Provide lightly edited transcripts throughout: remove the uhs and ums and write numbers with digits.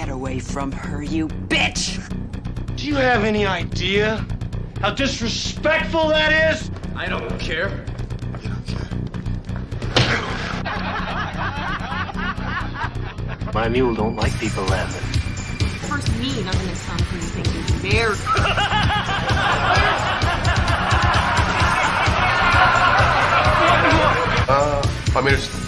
Get away from her, you bitch! Do you have any idea how disrespectful that is? I don't care. You don't care. My mule don't like people laughing. First me doesn't it sound like you think you're very... I mean, it's...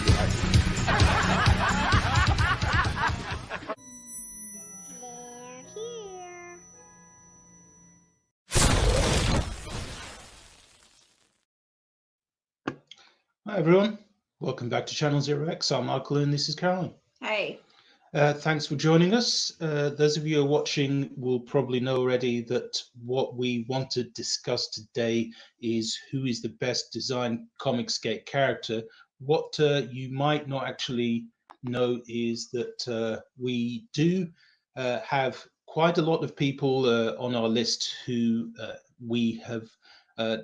Hi everyone, welcome back to Channel 0X. I'm Michael and this is Caroline. Hey. Thanks for joining us. Those of you who are watching will probably know already that what we want to discuss today is who is the best designed Comicsgate character. What you might not actually know is that we do have quite a lot of people on our list who we have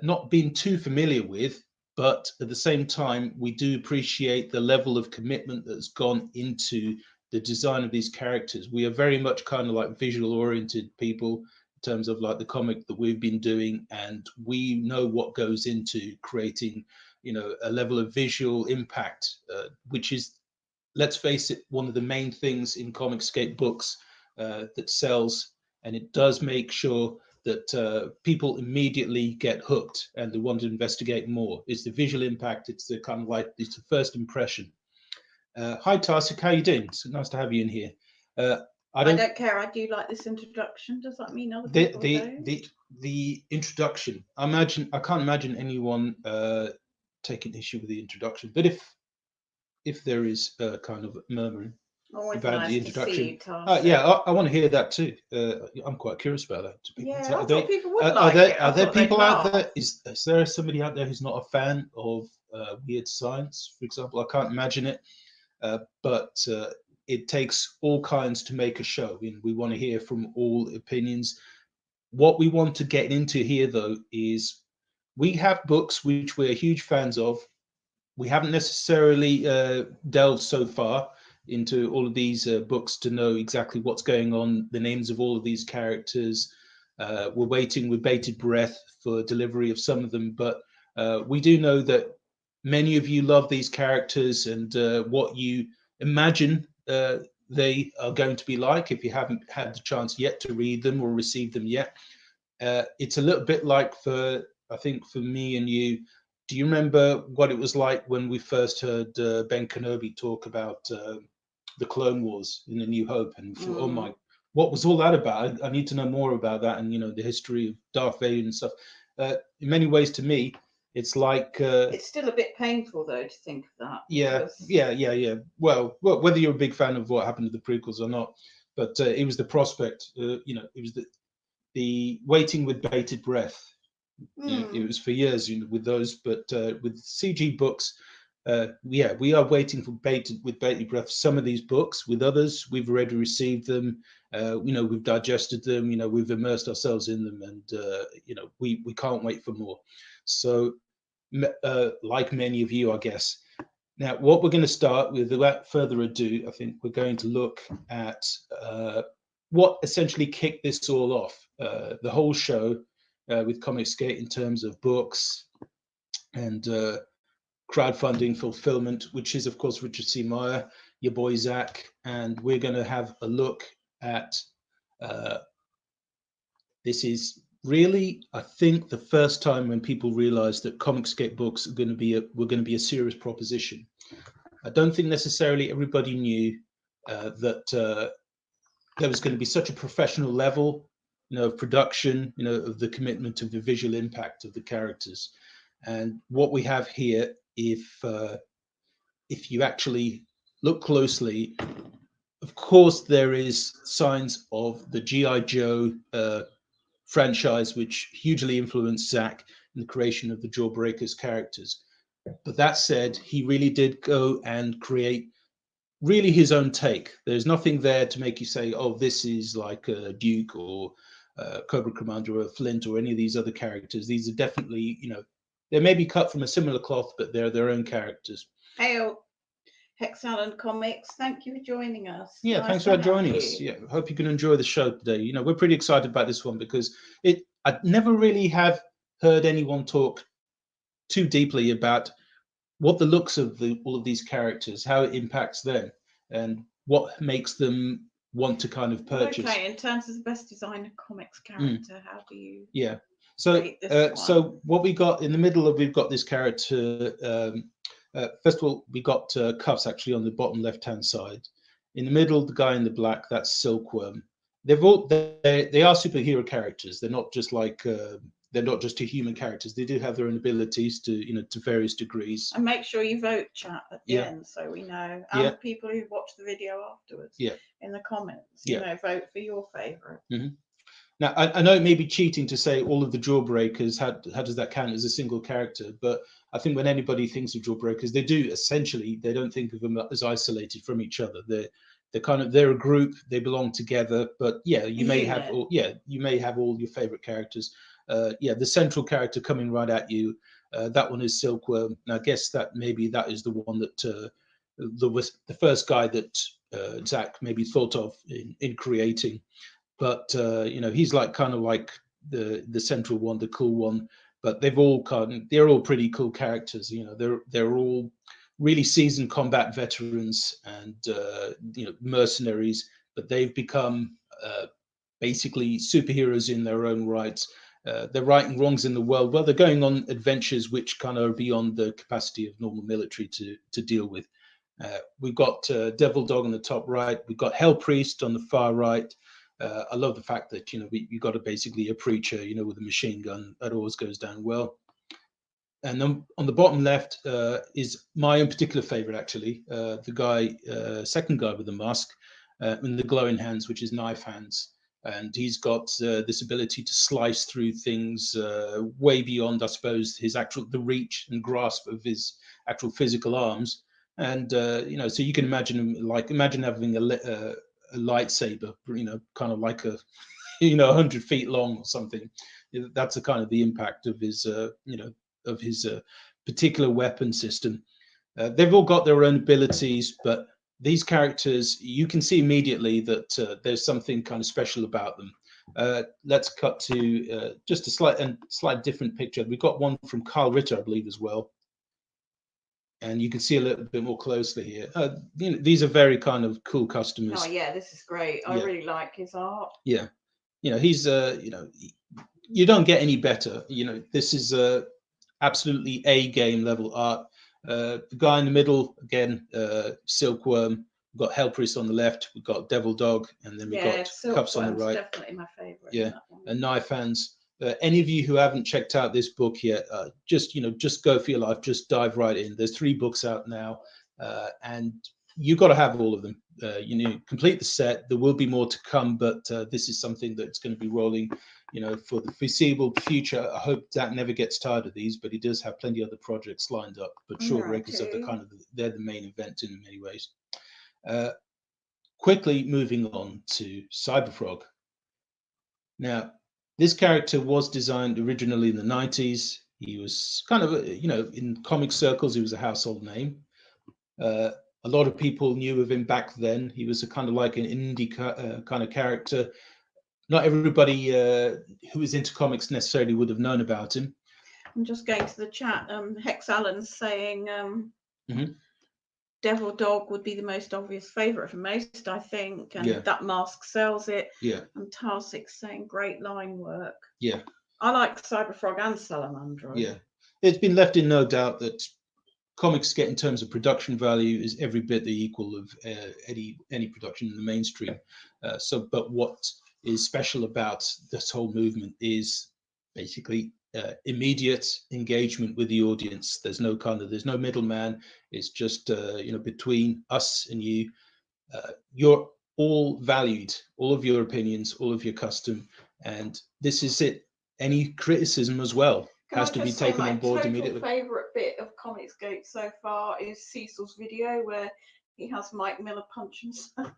not been too familiar with, but at the same time, we do appreciate the level of commitment that's gone into the design of these characters. We are very much kind of like visual oriented people in terms of like the comic that we've been doing, and we know what goes into creating, you know, a level of visual impact, which is, let's face it, one of the main things in Comicsgate books that sells, and it does make sure that people immediately get hooked and they want to investigate more. It's the visual impact. It's the kind of like, it's the first impression. Hi Tarsic, how are you doing? It's nice to have you in here. I don't care. I do like this introduction. Does that mean other people don't? The introduction? I can't imagine anyone taking issue with the introduction. But if there is kind of murmuring about the introduction, yeah, I want to hear that too. I'm quite curious about that. Yeah, I thought people would like it. Are there people out there? Is there somebody out there who's not a fan of weird science, for example? I can't imagine it. But it takes all kinds to make a show, and we want to hear from all opinions. What we want to get into here, though, is we have books which we're huge fans of. We haven't necessarily delved so far into all of these books to know exactly what's going on, the names of all of these characters. We're waiting with bated breath for delivery of some of them, but we do know that many of you love these characters and what you imagine they are going to be like if you haven't had the chance yet to read them or receive them yet. It's a little bit like I think for me and you, do you remember what it was like when we first heard Ben Kenobi talk about the Clone Wars in A New Hope? And oh my, what was all that about? I need to know more about that, and, you know, the history of Darth Vader and stuff. In many ways, to me, it's like it's still a bit painful though to think of that. Yeah. Well, whether you're a big fan of what happened to the prequels or not, but it was the prospect. You know, it was the waiting with bated breath. You know, it was for years, you know, with those. But with CG books, yeah, we are waiting with bated breath. Some of these books, with others, we've already received them. You know, we've digested them. You know, we've immersed ourselves in them, and you know, we can't wait for more. So, like many of you, I guess. Now, what we're going to start with, without further ado, I think we're going to look at what essentially kicked this all off, the whole show with Comicsgate in terms of books and crowdfunding fulfillment, which is, of course, Richard C. Meyer, your boy Zach, and we're going to have a look at this is really, I think, the first time when people realized that Comicsgate books were going to be a serious proposition. I don't think necessarily everybody knew that there was going to be such a professional level, you know, of production, you know, of the commitment of the visual impact of the characters. And what we have here, if you actually look closely, of course, there is signs of the G.I. Joe franchise, which hugely influenced Zach in the creation of the Jawbreakers characters. But that said, he really did go and create really his own take. There's nothing there to make you say, oh, this is like Duke or Cobra Commander or Flint or any of these other characters. These are definitely, you know, they may be cut from a similar cloth, but they're their own characters. Hey Hexalon Comics, thank you for joining us. Yeah, Nice thanks to for have joining you. us. Yeah, hope you can enjoy the show today. You know, we're pretty excited about this one because I never really have heard anyone talk too deeply about what the looks of all of these characters, how it impacts them, and what makes them want to kind of purchase. Okay, in terms of the best designer comics character, how do you? Yeah. So, rate this one? so what we got in the middle of, we've got this character. First of all, we got Cuffs actually on the bottom left-hand side. In the middle, the guy in the black, that's Silkworm. They are superhero characters. They're not just like they're not just two human characters. They do have their own abilities to various degrees. And make sure you vote, chat, at the Yeah. end, so we know. And Yeah. people who watch the video afterwards. Yeah. In the comments, Yeah. vote for your favourite. Now, I know it may be cheating to say all of the Jawbreakers, how does that count as a single character? But I think when anybody thinks of Jawbreakers, they do essentially, they don't think of them as isolated from each other. They're a group, they belong together. But yeah, you may have all your favorite characters. The central character coming right at you, that one is Silkworm. And I guess that maybe that is the one that the first guy that Zach maybe thought of in creating. But he's kind of like the central one, the cool one. But they're all pretty cool characters. They're all really seasoned combat veterans and mercenaries. But they've become basically superheroes in their own right. They're righting wrongs in the world. Well, they're going on adventures which kind of are beyond the capacity of normal military to deal with. We've got Devil Dog on the top right. We've got Hell Priest on the far right. I love the fact that you got basically a preacher with a machine gun. That always goes down well. And then on the bottom left is my own particular favorite, actually, the guy, second guy with the mask and the glowing hands, which is Knife Hands. And he's got this ability to slice through things way beyond, I suppose, the reach and grasp of his actual physical arms. And so you can imagine having a lightsaber, kind of like 100 feet long or something. That's the kind of the impact of his particular weapon system. They've all got their own abilities, but these characters, you can see immediately that there's something kind of special about them. Let's cut to just a slight different picture. We've got one from Carl Ritter, I believe, as well. And you can see a little bit more closely here. These are very kind of cool customers. Oh yeah, this is great. I really like his art. Yeah, he's you don't get any better. This is absolutely A game level art. The guy in the middle again, Silkworm. We've got Hellpriest on the left. We've got Devil Dog, and then we've got Cuffs on the right. Definitely my favorite. Yeah, and Knife Hands. Any of you who haven't checked out this book yet, just go for your life. Just dive right in. There's 3 books out now, and you got to have all of them. Complete the set. There will be more to come, but this is something that's going to be rolling, for the foreseeable future. I hope Zach never gets tired of these, but he does have plenty of other projects lined up. But Shortbreakers are they're the main event in many ways. Quickly moving on to Cyberfrog. Now, this character was designed originally in the 90s. He was kind of, in comic circles, he was a household name. A lot of people knew of him back then. He was a kind of like an indie kind of character. Not everybody who was into comics necessarily would have known about him. I'm just going to the chat. Hex Allen's saying Devil Dog would be the most obvious favourite for most, I think, and that mask sells it. Yeah. And Tarsik's saying great line work. Yeah. I like Cyberfrog and Salamander. Yeah. It's been left in no doubt that Comicsgate, in terms of production value, is every bit the equal of any production in the mainstream. But what is special about this whole movement is basically immediate engagement with the audience. There's no middleman. It's just between us and you. You're all valued, all of your opinions, all of your custom, and this is it. Any criticism as well has to be taken on board immediately. My favourite bit of Comicsgate so far is Cecil's video where he has Mike Miller punch himself.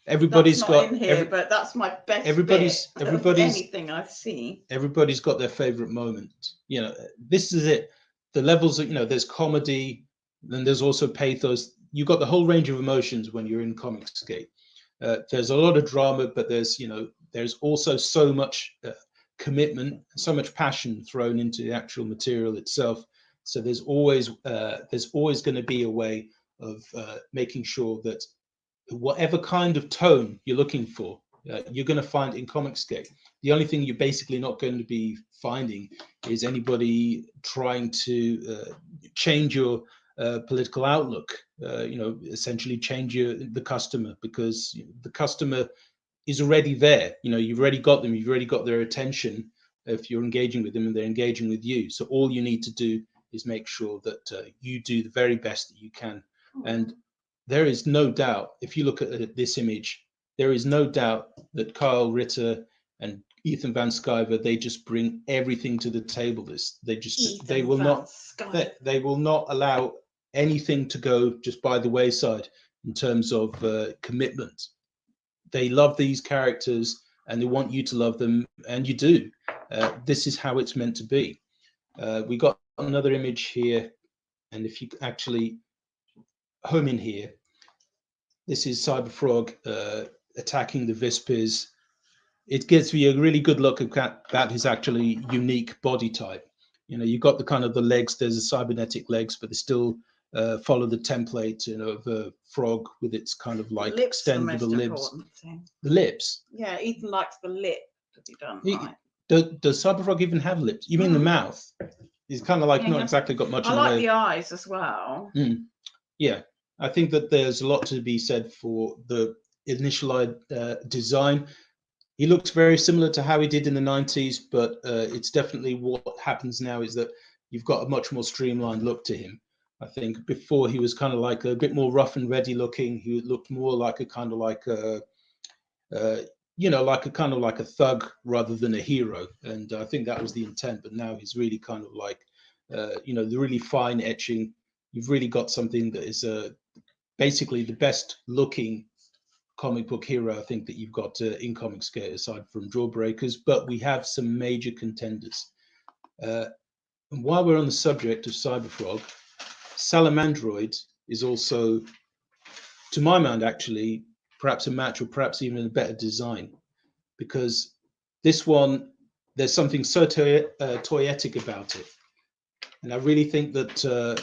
Everybody's that's got not in here, but that's my best. Everybody's anything I've seen. Everybody's got their favorite moment. This is it. The levels of there's comedy, Then there's also pathos. You've got the whole range of emotions when you're in Comicsgate. There's a lot of drama, but there's also so much commitment, so much passion thrown into the actual material itself. So there's always going to be a way of making sure that whatever kind of tone you're looking for, you're going to find in Comicsgate. The only thing you're basically not going to be finding is anybody trying to change your political outlook, essentially change the customer, because the customer is already there. You've already got them, you've already got their attention if you're engaging with them, and they're engaging with you. So all you need to do is make sure that you do the very best that you can. And there is no doubt, if you look at this image, there is no doubt that Kyle Ritter and Ethan Van Sciver, they just bring everything to the table. They will not allow anything to go just by the wayside in terms of commitment. They love these characters and they want you to love them, and you do. This is how it's meant to be. We got another image here, and if you actually home in here, this is Cyberfrog attacking the Vispers. It gives me a really good look at his actually unique body type. You've got the kind of the legs, there's the cybernetic legs, but they still follow the template, of a frog with its kind of like extendable lips. The lips. Yeah, Ethan likes the lip to be done right. Does Cyberfrog even have lips? You mean the mouth? He's kind of like not exactly got much. I like the eyes as well. Yeah, I think that there's a lot to be said for the initial design. He looks very similar to how he did in the 90s, but it's definitely what happens now is that you've got a much more streamlined look to him. I think before he was kind of like a bit more rough and ready looking. He looked more like a kind of like a, like a thug rather than a hero. And I think that was the intent. But now he's really kind of like, the really fine etching. You've really got something that is basically the best looking comic book hero I think that you've got in Comicsgate, aside from Jawbreakers. But we have some major contenders. And while we're on the subject of Cyberfrog, Salamandroid is also, to my mind, actually perhaps a match, or perhaps even a better design, because this one, there's something so toyetic about it. And I really think that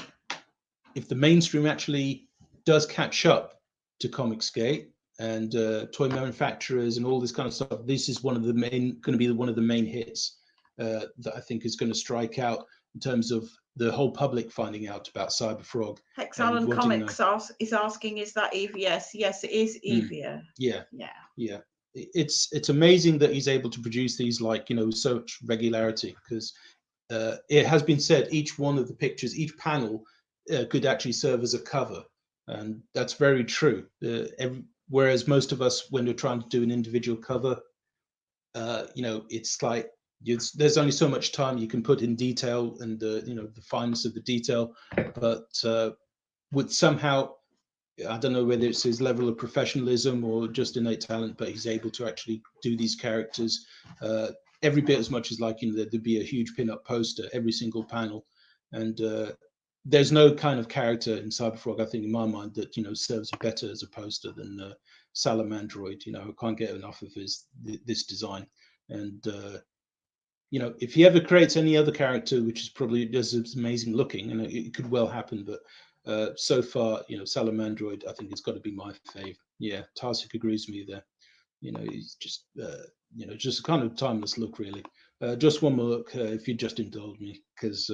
if the mainstream actually does catch up to Comicsgate and toy manufacturers and all this kind of stuff, this is one of the main hits that I think is going to strike out in terms of the whole public finding out about Cyberfrog. Hexalon Comics is asking, is that EVS? Yes, it is EVS. Yeah. It's amazing that he's able to produce these so much regularity, because it has been said each one of the pictures, each panel could actually serve as a cover, and that's very true. Whereas most of us, when we're trying to do an individual cover, it's like there's only so much time you can put in detail and the fineness of the detail, but would somehow, I don't know whether it's his level of professionalism or just innate talent, but he's able to actually do these characters every bit as much as there'd be a huge pin-up poster every single panel. And there's no kind of character in Cyberfrog, I think, in my mind, that serves better as a poster than Salamandroid. I can't get enough of this design. And if he ever creates any other character which is probably just as amazing looking, and it could well happen, but so far, Salamandroid, I think it's got to be my fave. Yeah, Tarsik agrees with me there. He's just just a kind of timeless look, really. Just one more look, if you just indulge me, because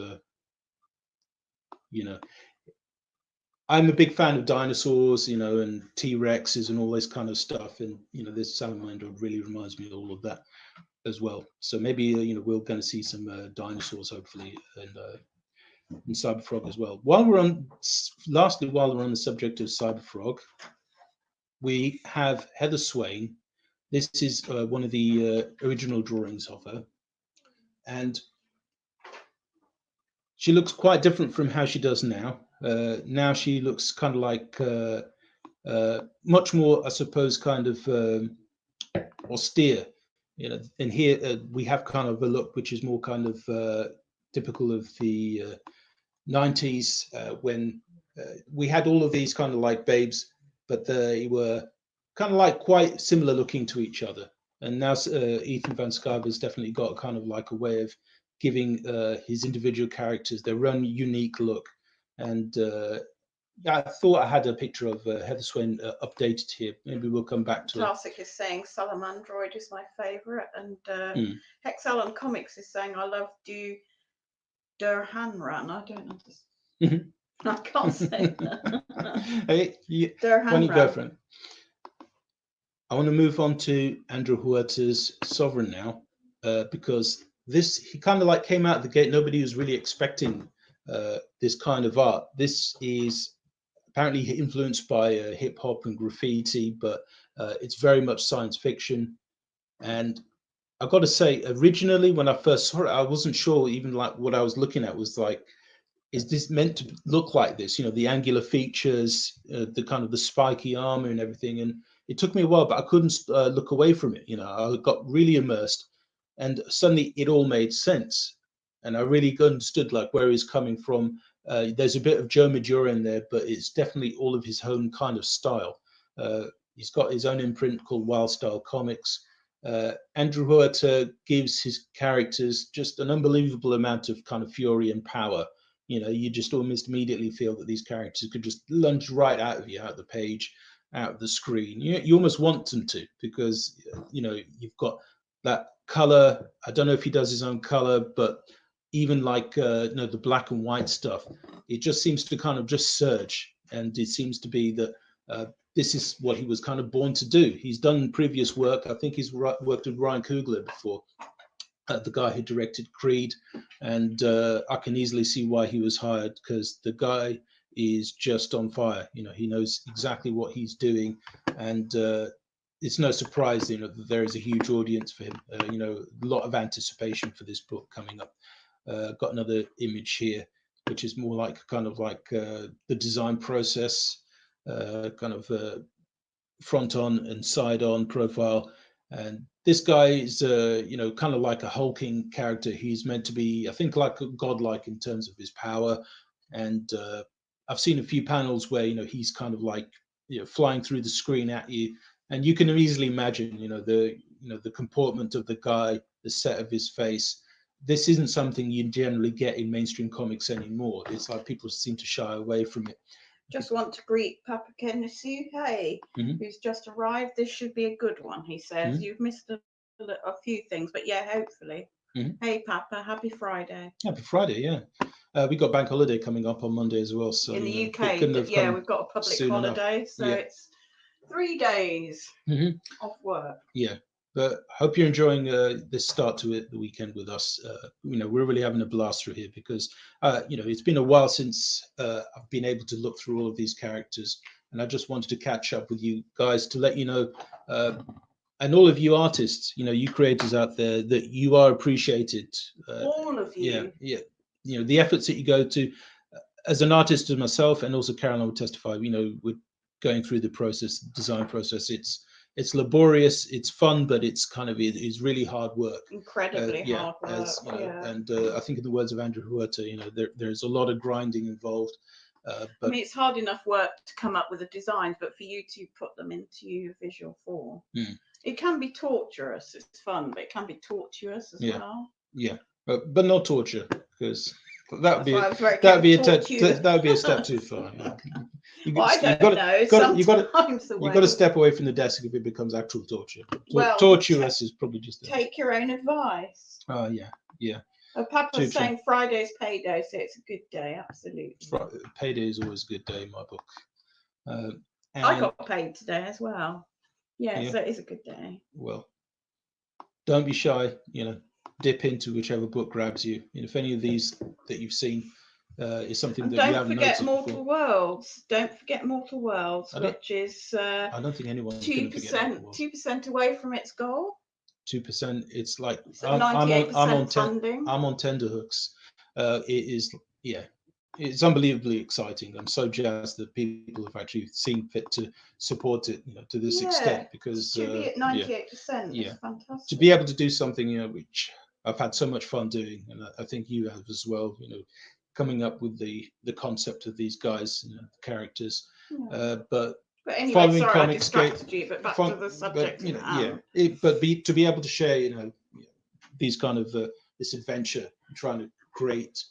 I'm a big fan of dinosaurs, and T-Rexes and all this kind of stuff, and this Salamandroid really reminds me of all of that as well. So maybe we're going to see some dinosaurs hopefully in Cyberfrog as well. While we're on the subject of Cyberfrog, we have Heather Swain. This is one of the original drawings of her, and she looks quite different from how she does now. Now she looks kind of like much more, I suppose, kind of austere. And here we have kind of a look which is more kind of typical of the 90s, when we had all of these kind of like babes, but they were kind of like quite similar looking to each other. And now Ethan Van Sciver's definitely got kind of like a way of giving his individual characters their own unique look. And I thought I had a picture of Heather Swain updated here. Maybe we'll come back to Classic is saying Salamandroid is my favourite, and Hexel on Comics is saying I love Der Hanran. I don't understand. I can't say that. Hey, Der when you go Hanran. for it. I want to move on to Andrew Huerta's Sovereign now, because he kind of like came out of the gate. Nobody was really expecting this kind of art. This is apparently influenced by hip hop and graffiti, but it's very much science fiction. And I've got to say, originally when I first saw it, I wasn't sure even like what I was looking at was like, is this meant to look like this? You know, the angular features, the kind of the spiky armor and everything. And it took me a while, but I couldn't look away from it. You know, I got really immersed, and suddenly it all made sense. And I really understood like where he's coming from. There's a bit of Joe Madura in there, but it's definitely all of his own kind of style. He's got his own imprint called Wild Style Comics. Andrew Huerta gives his characters just an unbelievable amount of kind of fury and power. You know, you just almost immediately feel that these characters could just lunge right out of you, out of the page, out of the screen. You almost want them to, because, you know, you've got that color. I don't know if he does his own color, but even like, you know, the black and white stuff, it just seems to kind of just surge. And it seems to be that this is what he was kind of born to do. He's done previous work. I think he's worked with Ryan Coogler before. The guy who directed Creed, and I can easily see why he was hired, because the guy is just on fire. You know, he knows exactly what he's doing, and it's no surprise, you know, that there is a huge audience for him. You know, a lot of anticipation for this book coming up. Got another image here, which is more like kind of like the design process, kind of front on and side on profile. And this guy is, you know, kind of like a hulking character. He's meant to be, I think, like godlike in terms of his power. And I've seen a few panels where, you know, he's kind of like, you know, flying through the screen at you, and you can easily imagine, you know, the comportment of the guy, the set of his face. This isn't something you generally get in mainstream comics anymore. It's like people seem to shy away from it. Just want to greet Papa Kenisu, hey, who's just arrived. This should be a good one, he says. You've missed a few things, but yeah, hopefully. Hey, Papa, happy Friday. Happy Friday, yeah. We got bank holiday coming up on Monday as well. So in the UK, yeah, we've got a public holiday, so it's 3 days off work. Yeah. But hope you're enjoying this start to the weekend with us. You know, we're really having a blast through here because, you know, it's been a while since I've been able to look through all of these characters. And I just wanted to catch up with you guys to let you know, and all of you artists, you know, you creators out there, that you are appreciated. All of you. Yeah, yeah. You know, the efforts that you go to. As an artist as myself, and also Caroline will testify, you know, we're going through the process, design process. It's laborious, it's fun, but it's kind of, it's really hard work. Incredibly hard work. You know, and I think in the words of Andrew Huerta, you know, there's a lot of grinding involved. But I mean, it's hard enough work to come up with the designs, but for you to put them into visual form, it can be torturous. It's fun, but it can be tortuous as well. Yeah, but not torture, because that would be a step too far. You well, I don't know. You've got to step away from the desk if it becomes actual torture. Well, torturous is probably just take your own advice. Oh yeah. Oh, Papa's saying Friday's payday, so it's a good day. Absolutely. Payday is always a good day in my book. I got paid today as well. Yeah, so it is a good day. Well, don't be shy. You know, dip into whichever book grabs you. And if any of these that you've seen is something that you haven't noticed before. Don't forget Mortal Worlds, which is I don't think anyone's 2% away from its goal. 2%. It's like I'm on funding. I'm on tenterhooks. It is, yeah, it's unbelievably exciting. I'm so jazzed that people have actually seen fit to support it, you know, to this extent, because to be at 98%. Yeah, fantastic. To be able to do something, you know, which I've had so much fun doing, and I think you have as well. You know, coming up with the concept of these guys, characters. Yeah. But anyway, following sorry, I Comicsgate, distracted you, but back to the subject. to be able to share, these kind of this adventure, trying to create,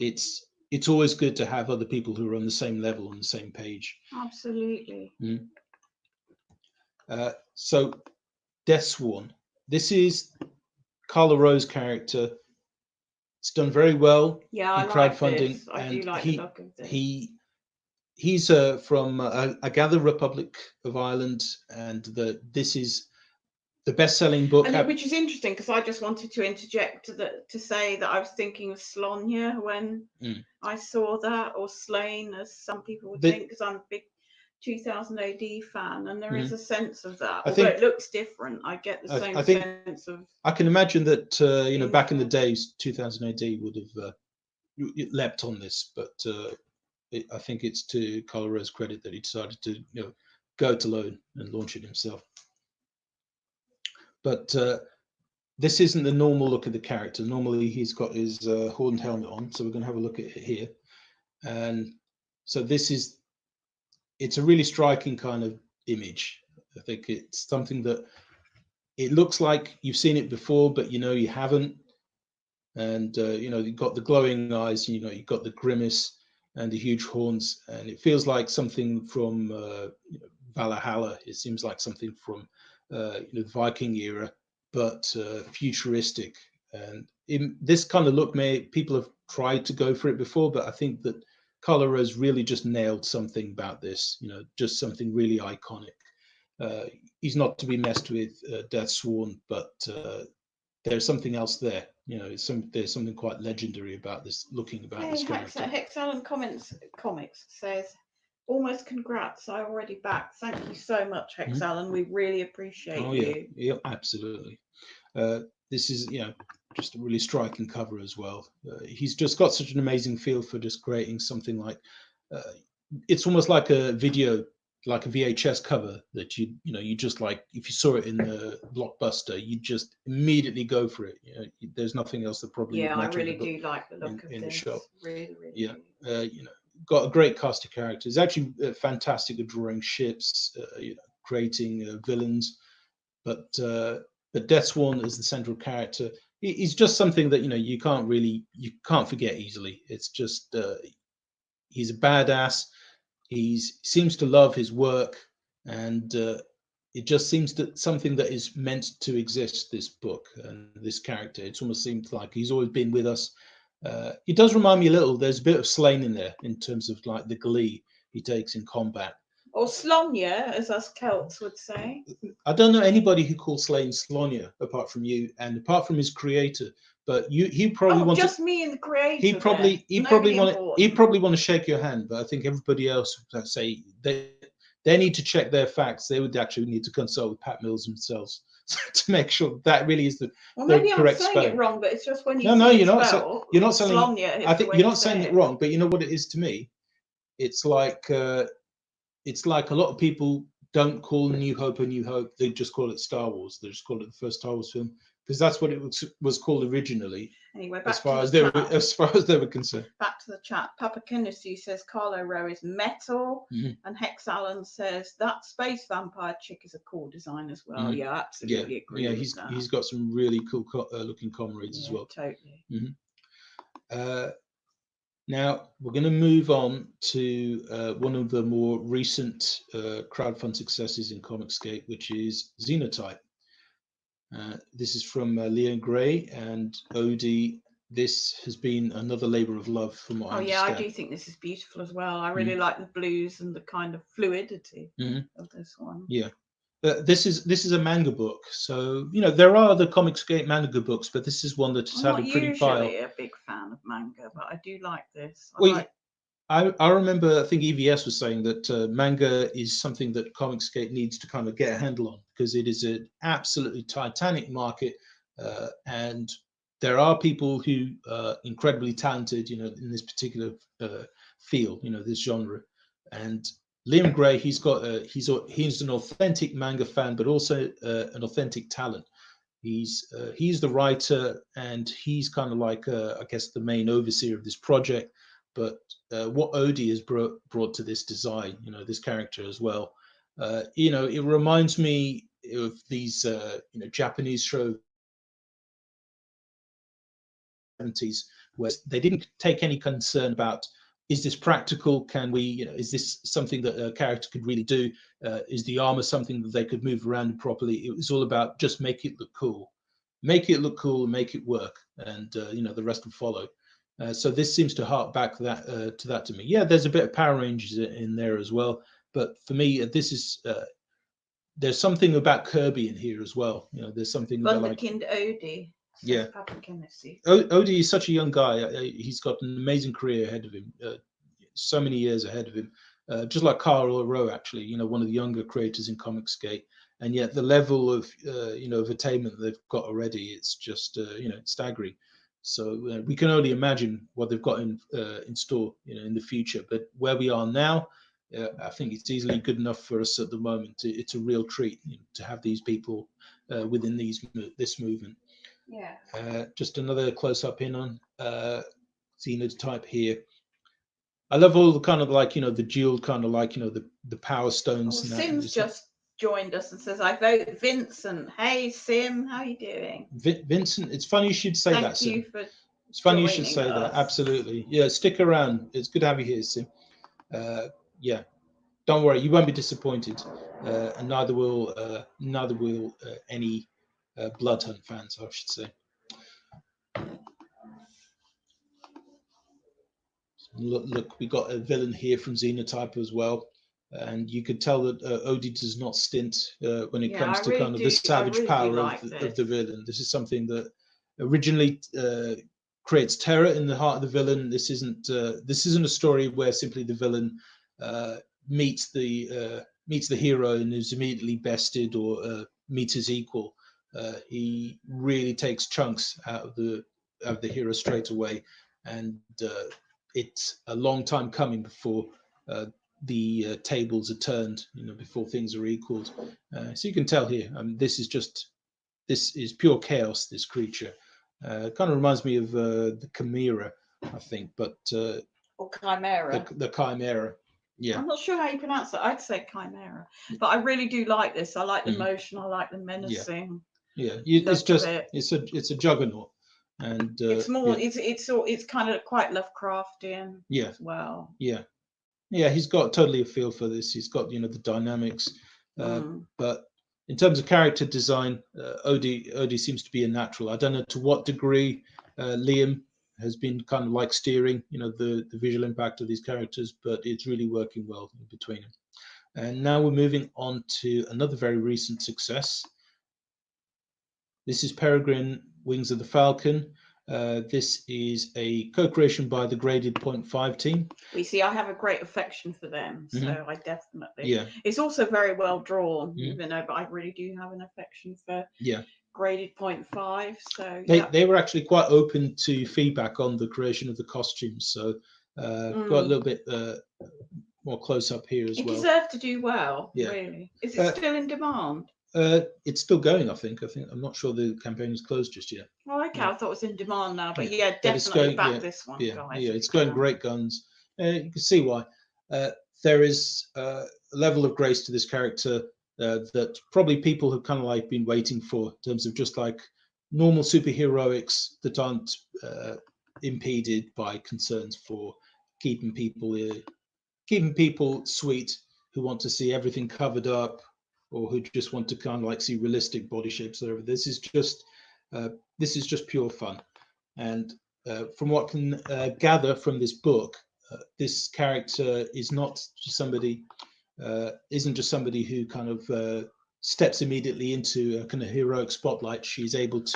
it's always good to have other people who are on the same level, on the same page. Absolutely. So, Death Sworn. This is Carla Rowe's character. It's done very well in crowdfunding, I do like the look of this. He's from I gather Republic of Ireland, and this is the best-selling book, which is interesting because I just wanted to interject to say that I was thinking of Slonia when I saw that, or Swain, as some people would think, because I'm a big 2000 AD fan, and there is a sense of that. Although it looks different, I get the same sense of. I can imagine that back in the days, 2000 AD would have leapt on this, but I think it's to Carla Rowe's credit that he decided to go it alone and launch it himself. But this isn't the normal look of the character. Normally he's got his horned helmet on, so we're going to have a look at it here. And so it's a really striking kind of image. I think it's something that it looks like you've seen it before, but you haven't. And you've got the glowing eyes, you've got the grimace and the huge horns, and it feels like something from Valhalla. It seems like something from the Viking era, but futuristic. And in this kind of look, people have tried to go for it before, but I think that Carla Rowe's really just nailed something about this. Just something really iconic. He's not to be messed with, Death Sworn, but there's something else there. There's something quite legendary about this this character. Hexalon Comics says, almost congrats, I already backed. Thank you so much, Hexalon. We really appreciate you. Yeah, absolutely. This is, just a really striking cover as well. He's just got such an amazing feel for just creating something like, it's almost like a video, like a VHS cover that you just like, if you saw it in the Blockbuster, you just immediately go for it. There's nothing else that probably would match. I really do like the look of in this. The shop. Really, really. Yeah, got a great cast of characters. Actually, fantastic at drawing ships, creating villains, but Death Sworn is the central character. He's just something that you can't forget easily. It's just he's a badass. He seems to love his work, and it just seems that something that is meant to exist. This book and this character, it almost seems like he's always been with us. He does remind me a little. There's a bit of Swain in there in terms of like the glee he takes in combat. Or Slonia, as us Celts would say. I don't know anybody who calls Swain Slonia apart from you and apart from his creator. But he probably wants just me and the creator. He probably want to shake your hand. But I think everybody else would say they need to check their facts. They would actually need to consult with Pat Mills themselves to make sure that really is the maybe correct I'm saying spelling. It wrong, but it's just when you you're not saying Slonia. I think you're not saying it wrong, but you know what it is to me. It's like a lot of people don't call New Hope a New Hope. They just call it Star Wars. They just call it the first Star Wars film because that's what it was called originally. Anyway, as far as they were concerned. Back to the chat. Papa Kindersu says Carla Rowe is metal, and Hexalon says that space vampire chick is a cool design as well. Yeah, absolutely agree. Yeah, he's got some really cool looking comrades as well. Totally. Now we're going to move on to one of the more recent crowdfund successes in Comicsgate, which is Zeno Type. This is from Leon Gray and Odie. This has been another labor of love from what I understand. I do think this is beautiful as well. I really like the blues and the kind of fluidity of this one. Yeah. This is a manga book, so there are other Comicsgate manga books, but this is one that has had a pretty pile. I'm not usually a big fan of manga, but I do like this. I remember, I think EVS was saying that manga is something that Comicsgate needs to kind of get a handle on because it is an absolutely titanic market, and there are people who are incredibly talented, in this particular field, this genre, and Liam Gray, he's an authentic manga fan, but also an authentic talent. He's the writer, and he's kind of like I guess the main overseer of this project. But what Odie has brought to this design, this character as well, it reminds me of these Japanese shows 70s, where they didn't take any concern about, is this practical? Can we, is this something that a character could really do? Is the armor something that they could move around properly? It was all about just make it look cool, make it work, and the rest will follow. So this seems to hark back to that to me. Yeah, there's a bit of Power Rangers in there as well, but for me, this is there's something about Kirby in here as well. There's something about Wunderkind Odie. Yeah. Odie Odie is such a young guy. He's got an amazing career ahead of him, so many years ahead of him. Just like Carl Rowe, actually, one of the younger creators in Comicsgate, and yet the level of of attainment they've got already, it's just staggering. So we can only imagine what they've got in store, in the future. But where we are now, I think it's easily good enough for us at the moment. It's a real treat to have these people within this movement. Yeah. Just another close-up in on Zeno Type here. I love all the kind of like the dual kind of like the power stones. Sim's just joined us and says, "I vote Vincent." Hey Sim, how are you doing? Vincent, it's funny you should say that. Thank you for. It's funny you should say that. Absolutely, yeah. Stick around. It's good to have you here, Sim. Yeah, don't worry, you won't be disappointed, and neither will any Blood Hunt fans, I should say. Look, we got a villain here from Zeno Type as well, and you could tell that Odie does not stint when it comes to kind of the savage power of the villain. This is something that originally creates terror in the heart of the villain. This isn't a story where simply the villain meets the hero and is immediately bested or meets his equal. He really takes chunks out of the hero straight away, and it's a long time coming before the tables are turned, before things are equaled. So you can tell here, this is pure chaos, this creature. Kind of reminds me of the Chimera, I think, but or Chimera. The Chimera. Yeah. I'm not sure how you pronounce it. I'd say Chimera, but I really do like this. I like the motion. I like the menacing. Yeah, it's a juggernaut, and it's more. It's kind of quite Lovecraftian. Yeah. As well. Yeah. He's got totally a feel for this. He's got the dynamics, but in terms of character design, Odie seems to be a natural. I don't know to what degree Liam has been kind of like steering, the visual impact of these characters, but it's really working well between them. And now we're moving on to another very recent success. This is Peregrine, Wings of the Falcon. This is a co-creation by the Graded 0.5 team. You see, I have a great affection for them, so I definitely. Yeah. It's also very well drawn, even though, but I really do have an affection for. Yeah. Graded 0.5. So they were actually quite open to feedback on the creation of the costumes. So got a little bit more close up here as well. It deserved to do well. Yeah. Really. Is it still in demand? It's still going, I think. I'm not sure the campaign is closed just yet. Oh, okay. I thought it was in demand now, but yeah, definitely back this one, guys. Yeah, it's going great guns. You can see why. There is a level of grace to this character that probably people have kind of like been waiting for, in terms of just like normal superheroics that aren't impeded by concerns for keeping people sweet, who want to see everything covered up, or who just want to kind of like see realistic body shapes. This is just pure fun. And from what I can gather from this book, this character is not just somebody. Isn't just somebody who kind of steps immediately into a kind of heroic spotlight. She needs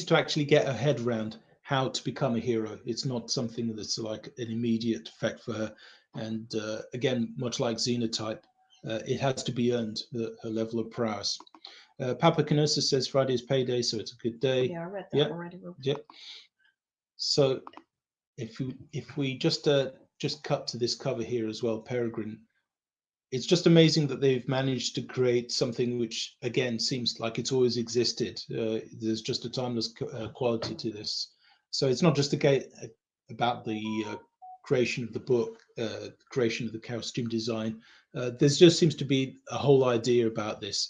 to actually get her head around how to become a hero. It's not something that's like an immediate effect for her. And again, much like Zeno Type, it has to be earned, her level of prowess. Papa Canosa says Friday is payday, so it's a good day. Yeah, I read that already. Yep. So if we just cut to this cover here as well, Peregrine, it's just amazing that they've managed to create something which, again, seems like it's always existed. There's just a timeless quality to this. So it's not just about the creation of the book, creation of the costume design. There just seems to be a whole idea about this,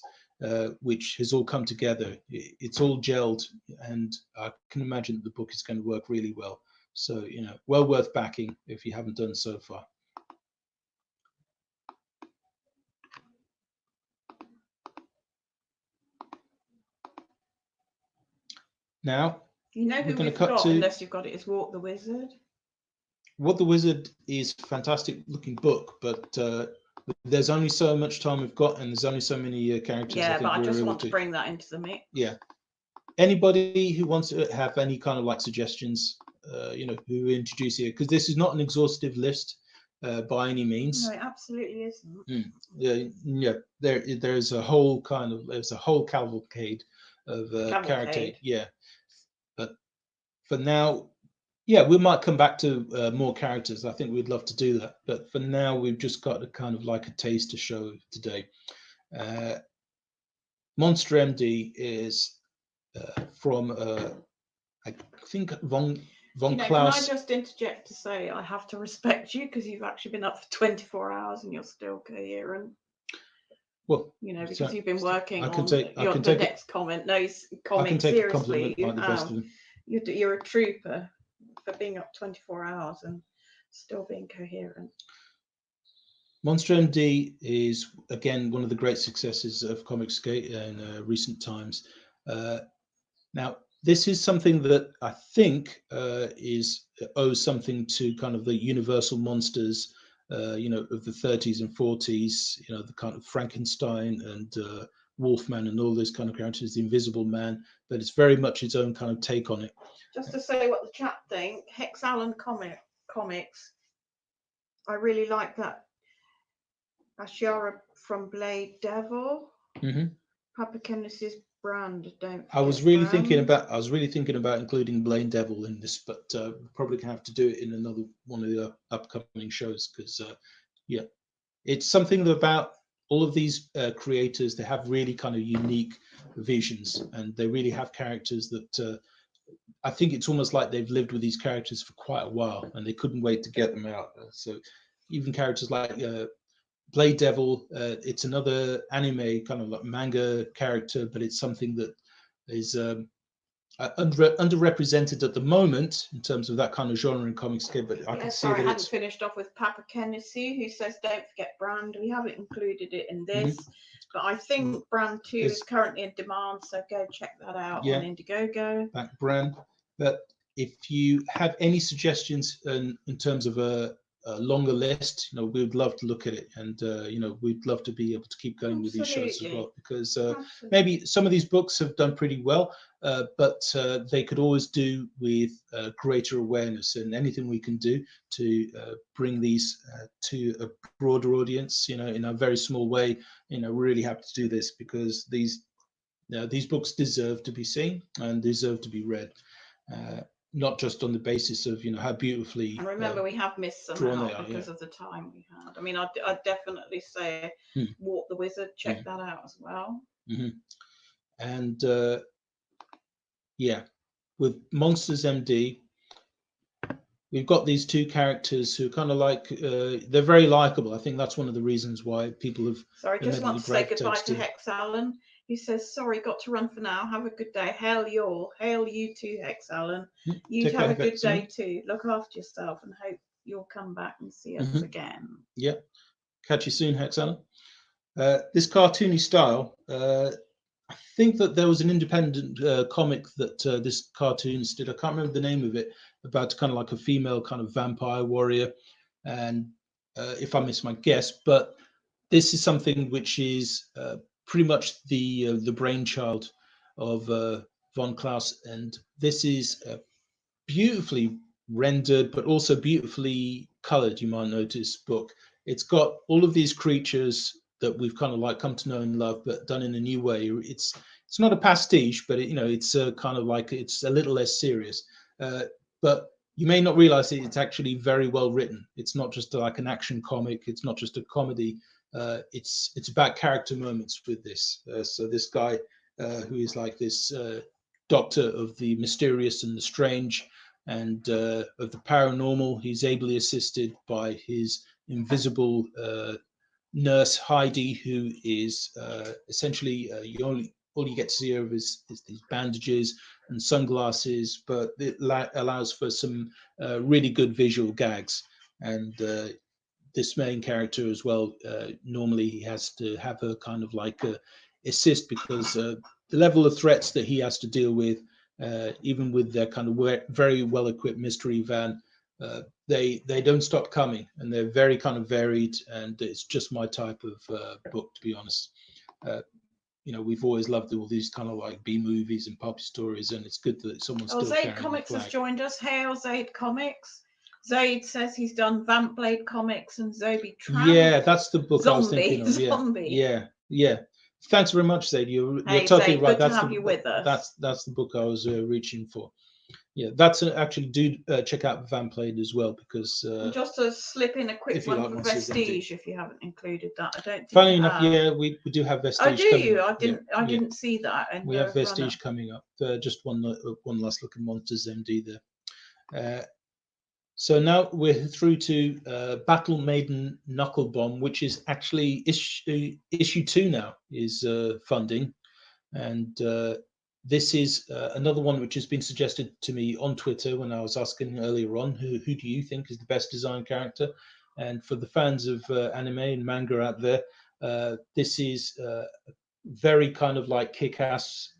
which has all come together. It's all gelled, and I can imagine the book is going to work really well. So, well worth backing if you haven't done so far. Now, you know who we're going we've to cut got, to unless you've got it, is Walk the Wizard. What the Wizard is a fantastic looking book, but there's only so much time we've got, and there's only so many characters. Yeah, I think but I we're just able want to bring that into the mix. Yeah. Anybody who wants to have any kind of like suggestions, who introduce here, because this is not an exhaustive list by any means. No, it absolutely isn't. Yeah, there's a whole cavalcade of character. Yeah, but for now, yeah, we might come back to more characters. I think we'd love to do that, but for now, we've just got a kind of like a taste to show today. Monster MD is from I think von Klaus. Can I just interject to say I have to respect you because you've actually been up for 24 hours and you're still coherent. Well, because you've been working on the next comment. No, comment seriously. You're a trooper for being up 24 hours and still being coherent. Monster MD is, again, one of the great successes of Comicsgate in recent times. Now, this is something that I think owes something to kind of the universal monsters, of the 30s and 40s, the kind of Frankenstein and Wolfman and all those kind of characters, the Invisible Man, but it's very much its own kind of take on it. Just to say what the chat think, Hex Allen Comics, I really like that Ashara from Blade Devil. Mm-hmm. Papa Kenneth's brand. I was really thinking about including Blade Devil in this, but probably gonna have to do it in another one of the upcoming shows because it's something about all of these creators. They have really kind of unique visions, and they really have characters that I think it's almost like they've lived with these characters for quite a while, and they couldn't wait to get them out. So even characters like Blade Devil, it's another anime kind of like manga character, but it's something that is underrepresented at the moment in terms of that kind of genre in Comicsgate. But I can see that I hadn't finished off with Papa Kenneth, who says, "Don't forget Brand." We haven't included it in this, but I think Brand 2 is currently in demand, so go check that out on Indiegogo. That Brand. But if you have any suggestions in terms of a longer list, we'd love to look at it, and we'd love to be able to keep going with these shows as well, because maybe some of these books have done pretty well, but they could always do with greater awareness, and anything we can do to bring these to a broader audience, in a very small way, we're really happy to do this, because these books deserve to be seen and deserve to be read. Not just on the basis of how beautifully. And remember, we have missed some out because of the time we had. I mean, I'd definitely say Walk the Wizard. Check that out as well. Mm-hmm. And with Monsters MD, we've got these two characters who kind of like they're very likable. I think that's one of the reasons why people have. Sorry, just want to say goodbye to Hex Allen. He says, "Sorry, got to run for now. Have a good day. Hail you too, Hex Allen. You have a good day too. Look after yourself, and hope you'll come back and see us again." Yeah, catch you soon, Hex Allen. This cartoony style. I think that there was an independent comic that this cartoonist did. I can't remember the name of it. About kind of like a female kind of vampire warrior, and if I miss my guess, but this is something which is. Pretty much the brainchild of von Klaus, and this is beautifully rendered, but also beautifully colored. You might notice book. It's got all of these creatures that we've kind of like come to know and love, but done in a new way. It's not a pastiche, but it's kind of like it's a little less serious. But you may not realize it's actually very well written. It's not just like an action comic. It's not just a comedy. It's about character moments with this. So this guy who is like this doctor of the mysterious and the strange and of the paranormal, he's ably assisted by his invisible nurse Heidi, who is essentially all you get to see her is these bandages and sunglasses, but it allows for some really good visual gags. And this main character as well, normally he has to have her kind of like assist, because the level of threats that he has to deal with, even with their kind of very well-equipped mystery van, they don't stop coming, and they're very kind of varied, and it's just my type of book, to be honest. We've always loved all these kind of like B movies and puppy stories, and it's good that someone's still Zaid carrying Comics the has flag. joined us. Hail Zaid Comics. Zaid says he's done Vamp Blade Comics and Zombie Tramp. Yeah, that's the book I was thinking of. Yeah, Zombie. yeah. Thanks very much, Zaid. You're Hey, totally Zaid, right. good to have you with us. That's the book I was reaching for. Yeah, that's actually do check out Vamplade as well, because just to slip in a quick one for Vestige, if you haven't included that. I don't think. Funny enough, yeah, we do have Vestige. Oh, do you? I didn't see that. We have Vestige coming up. Just one last look at Monsters MD there. So now we're through to Battle Maiden Knuckle Bomb, which is actually issue 2 now is funding, and this is another one which has been suggested to me on Twitter when I was asking earlier on, who do you think is the best designed character? And for the fans of anime and manga out there, this is very kind of like kick-ass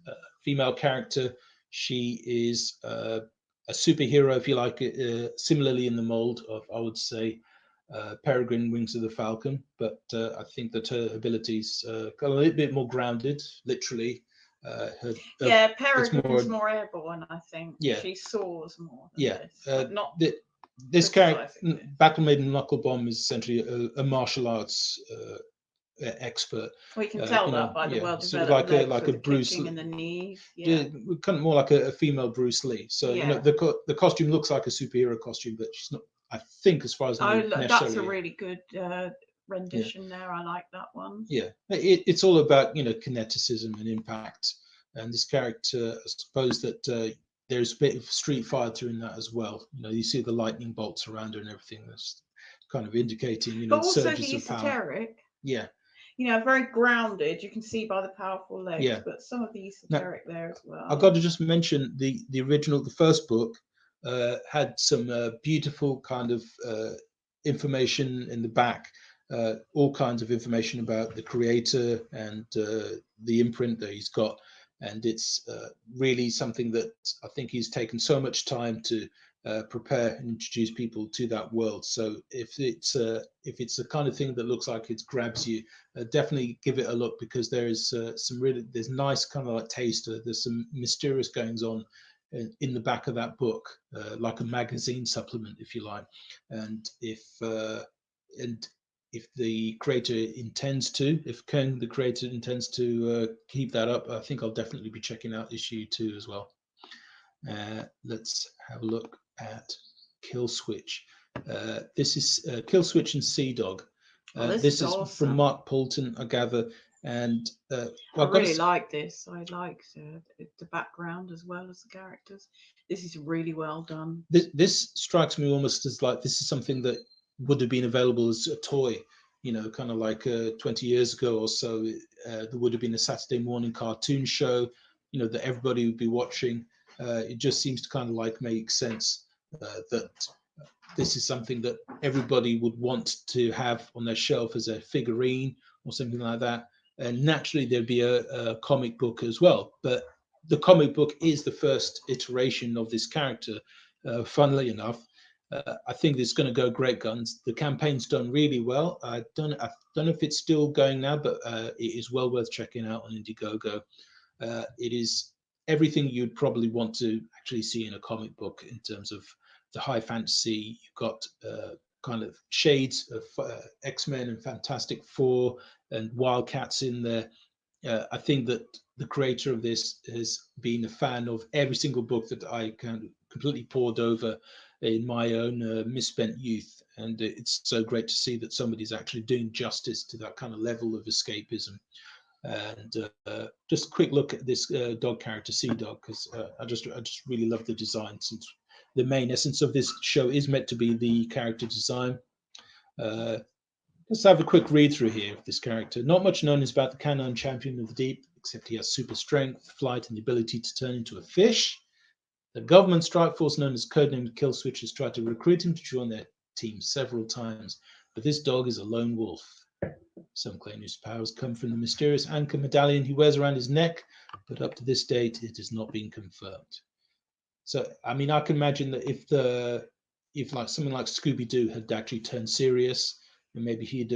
female character. She is a superhero, if you like, similarly in the mold of, I would say, Peregrine, Wings of the Falcon, but I think that her abilities got a little bit more grounded, literally. Peregrine's more airborne, I think. Yeah, she soars more. This character, Battle Maiden Knuckle Bomb, is essentially a martial arts expert. We can tell that by the well sort of like a Bruce Lee in the knees. Kind of more like a female Bruce Lee. So the costume looks like a superhero costume, but she's not. I think, as far as I know, that's a really good rendition there. I like that one. Yeah, it's all about kineticism and impact, and this character, I suppose that there's a bit of Street Fighter in that as well. You see the lightning bolts around her and everything. That's kind of indicating but also surges the of power. esoteric. Yeah. Very grounded. You can see by the powerful legs, but some of the esoteric there as well. I've got to just mention the original, the first book had some beautiful kind of information in the back, all kinds of information about the creator and the imprint that he's got, and it's really something that I think he's taken so much time to prepare and introduce people to that world. So if it's the kind of thing that looks like it grabs you, definitely give it a look, because there's there's nice kind of like taster. There's some mysterious goings on in the back of that book, like a magazine supplement, if you like. And if the creator intends to, if Ken, the creator, intends to keep that up, I think I'll definitely be checking out issue 2 as well. Let's have a look at Kill Switch. This is Kill Switch and Sea Dog. This is awesome. From Mark Poulton, I gather. And I really like this. I like the background as well as the characters. This is really well done. This strikes me almost as like this is something that would have been available as a toy, kind of like 20 years ago or so. There would have been a Saturday morning cartoon show, that everybody would be watching. It just seems to kind of like make sense that this is something that everybody would want to have on their shelf as a figurine or something like that. And naturally, there'd be a comic book as well. But the comic book is the first iteration of this character. Funnily enough, I think it's going to go great guns. The campaign's done really well. I don't know if it's still going now, but it is well worth checking out on Indiegogo. It is everything you'd probably want to actually see in a comic book in terms of the high fantasy. You've got kind of shades of X-Men and Fantastic Four and Wildcats in there. I think that the creator of this has been a fan of every single book that I completely pored over. in my own misspent youth. And it's so great to see that somebody's actually doing justice to that kind of level of escapism. And just a quick look at this dog character, Sea Dog, because I just really love the design, since the main essence of this show is meant to be the character design. Let's have a quick read through here of this character. Not much known is about the canine champion of the deep, except he has super strength, flight, and the ability to turn into a fish. The government strike force known as codenamed Kill Switch has tried to recruit him to join their team several times, but this dog is a lone wolf. Some claim his powers come from the mysterious anchor medallion he wears around his neck, but up to this date it has not been confirmed. So, I mean, I can imagine that if like something like Scooby-Doo had actually turned serious, and maybe he'd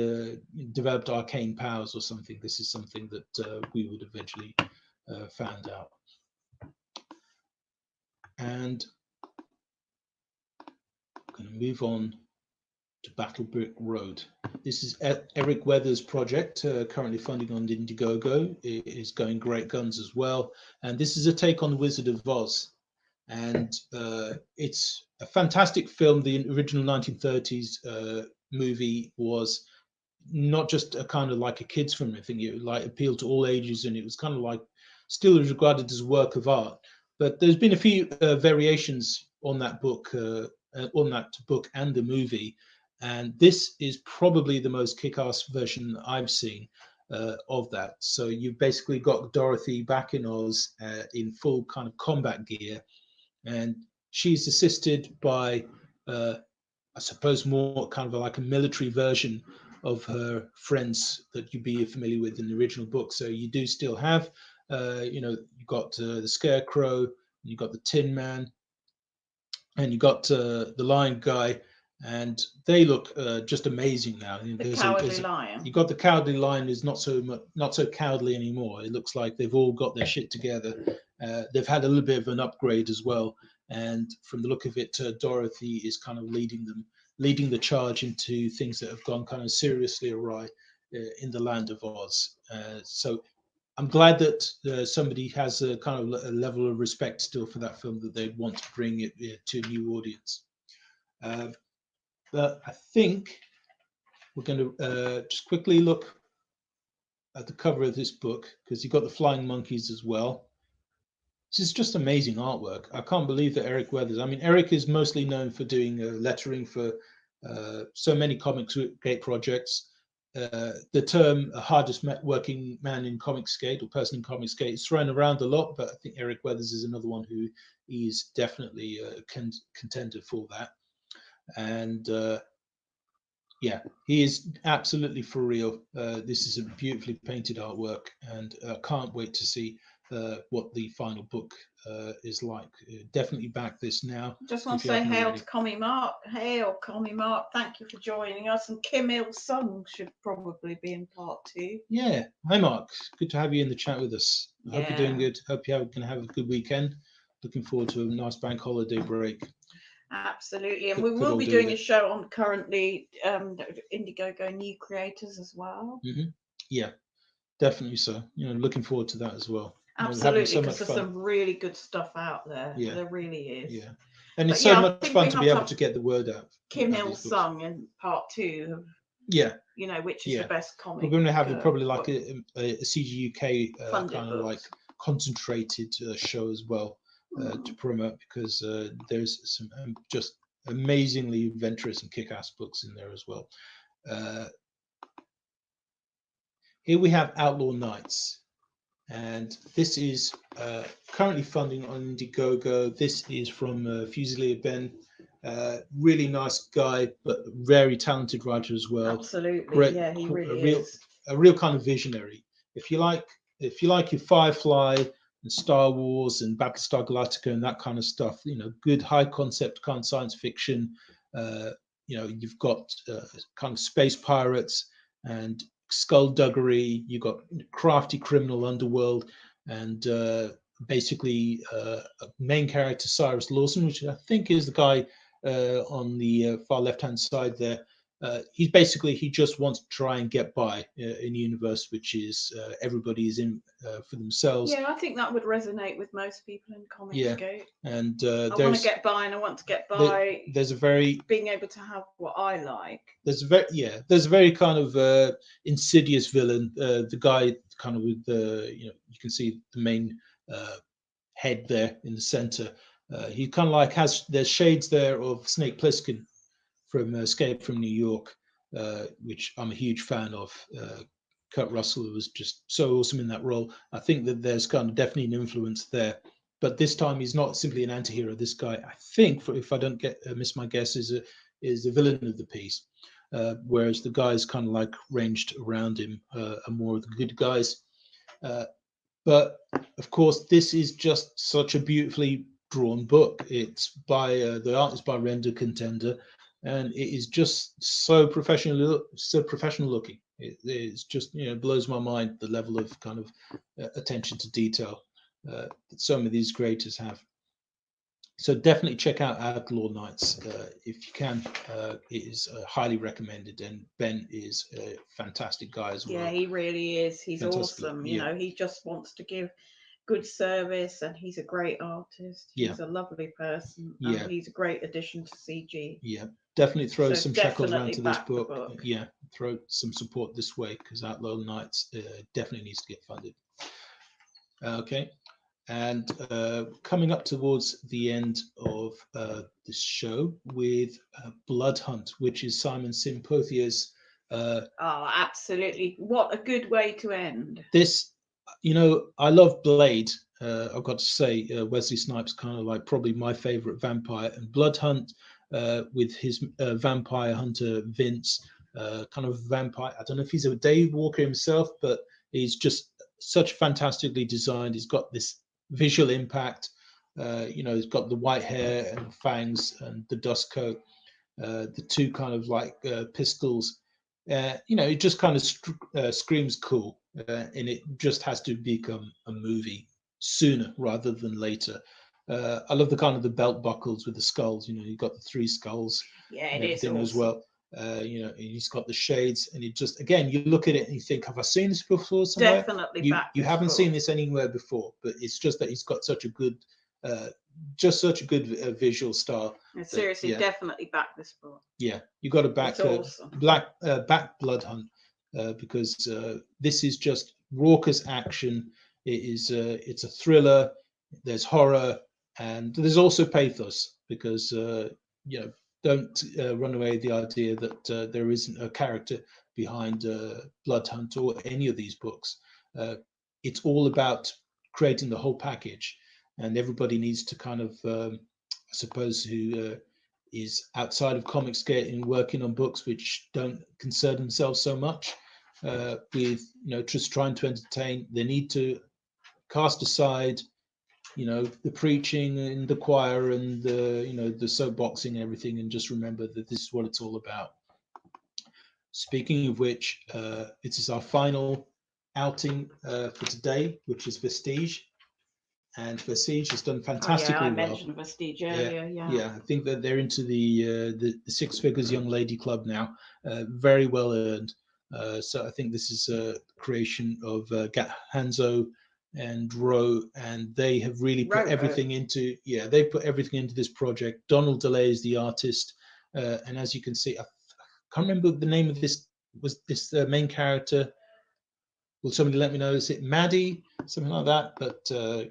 developed arcane powers or something, this is something that we would eventually find out. And I'm going to move on to Battle Brick Road. This is Eric Weathers' project, currently funding on Indiegogo. It is going great guns as well. And this is a take on The Wizard of Oz. And it's a fantastic film. The original 1930s movie was not just a kind of like a kids film. I think it like appealed to all ages, and it was kind of like still regarded as a work of art. But there's been a few variations on that book and the movie, and this is probably the most kick-ass version I've seen of that. So you've basically got Dorothy back in Oz in full kind of combat gear, and she's assisted by I suppose more kind of like a military version of her friends that you'd be familiar with in the original book. So you do still have you've got the Scarecrow, you got the Tin Man, and you got the Lion Guy, and they look just amazing now. The Cowardly Lion. You got the Cowardly Lion is not so cowardly anymore. It looks like they've all got their shit together. They've had a little bit of an upgrade as well, and from the look of it, Dorothy is kind of leading the charge into things that have gone kind of seriously awry in the land of Oz. So I'm glad that somebody has a kind of a level of respect still for that film, that they want to bring it to a new audience. But I think we're going to just quickly look at the cover of this book, because you've got the flying monkeys as well. This is just amazing artwork. I can't believe that Eric Weathers, I mean, Eric is mostly known for doing lettering for so many Comicsgate projects. The term hardest working man in Comicsgate, or person in Comicsgate, is thrown around a lot, but I think Eric Weathers is another one who is definitely a contender for that. And yeah, he is absolutely for real. This is a beautifully painted artwork, and I can't wait to see what the final book is like. Definitely back this now. Just want to say hail to Commie Mark. Hail, Commie Mark. Thank you for joining us. And Kim Il-sung should probably be in part 2. Yeah. Hi, Mark. Good to have you in the chat with us. I hope you're doing good. Hope you're going to have a good weekend. Looking forward to a nice bank holiday break. Absolutely. And we will be doing a show on currently Indiegogo new creators as well. Mm-hmm. Yeah, definitely so. Looking forward to that as well. Absolutely, because there's some really good stuff out there. Yeah, there really is. Yeah, and it's so much fun to be able to get the word out. Kim Il-sung in part 2. Yeah. Which is the best comic. We're going to have probably like a CG UK kind of like concentrated show as well to promote, because there's some just amazingly adventurous and kick-ass books in there as well. Here we have Outlaw Knights, and this is currently funding on Indiegogo. This is from Fusilier Ben. Really nice guy, but very talented writer as well. Absolutely, great, yeah, he really is. A real kind of visionary. If you like your Firefly and Star Wars and Battlestar Galactica and that kind of stuff, good high concept kind of science fiction. You've got kind of space pirates and skullduggery. You've got crafty criminal underworld, and basically a main character, Cyrus Lawson, which I think is the guy on the far left hand side there. he just wants to try and get by in a universe which is everybody is in for themselves. Yeah, I think that would resonate with most people in Comicsgate. And I want to get by, and I want to get by. There's a very being able to have what I like. There's a very kind of insidious villain. The guy kind of with the you can see the main head there in the center. He kind of like there's shades there of Snake Plissken from Escape from New York, which I'm a huge fan of. Kurt Russell was just so awesome in that role. I think that there's kind of definitely an influence there. But this time he's not simply an anti-hero. This guy, I think, if I don't miss my guess, is a villain of the piece. Whereas the guys kind of like ranged around him are more of the good guys. But of course, this is just such a beautifully drawn book. It's by the art is by Render Contender, and it is just so professional looking. It's just blows my mind the level of kind of attention to detail that so many of these creators have. So definitely check out Outlaw Knights if you can. It is highly recommended, and Ben is a fantastic guy as well. Yeah, he really is. He's Fantastic. awesome. You know, he just wants to give good service, and he's a great artist. He's a lovely person. And he's a great addition to CG. Yeah, definitely throw some shekels around to this back book. Yeah, throw some support this way, because Outlaw Knights definitely needs to get funded. Okay. And coming up towards the end of this show with Blood Hunt, which is Simon Simpothier's. Oh, absolutely. What a good way to end. This, I love Blade. I've got to say, Wesley Snipes kind of like probably my favorite vampire. And Blood Hunt with his vampire hunter, Vince, kind of vampire. I don't know if he's a day walker himself, but he's just such fantastically designed. He's got this visual impact. He's got the white hair and fangs and the dust coat, the two kind of like pistols. It just kind of screams cool, and it just has to become a movie sooner rather than later. I love the kind of the belt buckles with the skulls. You've got the 3 skulls. Yeah, it is awesome. As well. He's got the shades, and it just, again, you look at it and you think, have I seen this before somewhere? Definitely you haven't seen this anywhere before, but it's just that he's got such a good visual style. Seriously, definitely back this book. Yeah, you got to back awesome. back Blood Hunt, because this is just raucous action. It's a thriller. There's horror, and there's also pathos, because don't run away with the idea that there isn't a character behind Blood Hunt or any of these books. It's all about creating the whole package, and everybody needs to kind of, I suppose, who is outside of Comicsgate and working on books which don't concern themselves so much with just trying to entertain. They need to cast aside the preaching and the choir and the soapboxing and everything, and just remember that this is what it's all about. Speaking of which, this is our final outing for today, which is Vestige. And Vestige has done fantastically well. I mentioned Vestige earlier. Yeah, I think that they're into the 6 figures young lady club now. Very well earned. So I think this is a creation of Hanzo and Rowe, and they have really put everything into this project. Donald DeLay is the artist, and as you can see, I can't remember the name of this. Was this the main character? Will somebody let me know? Is it Maddie? Something like that. But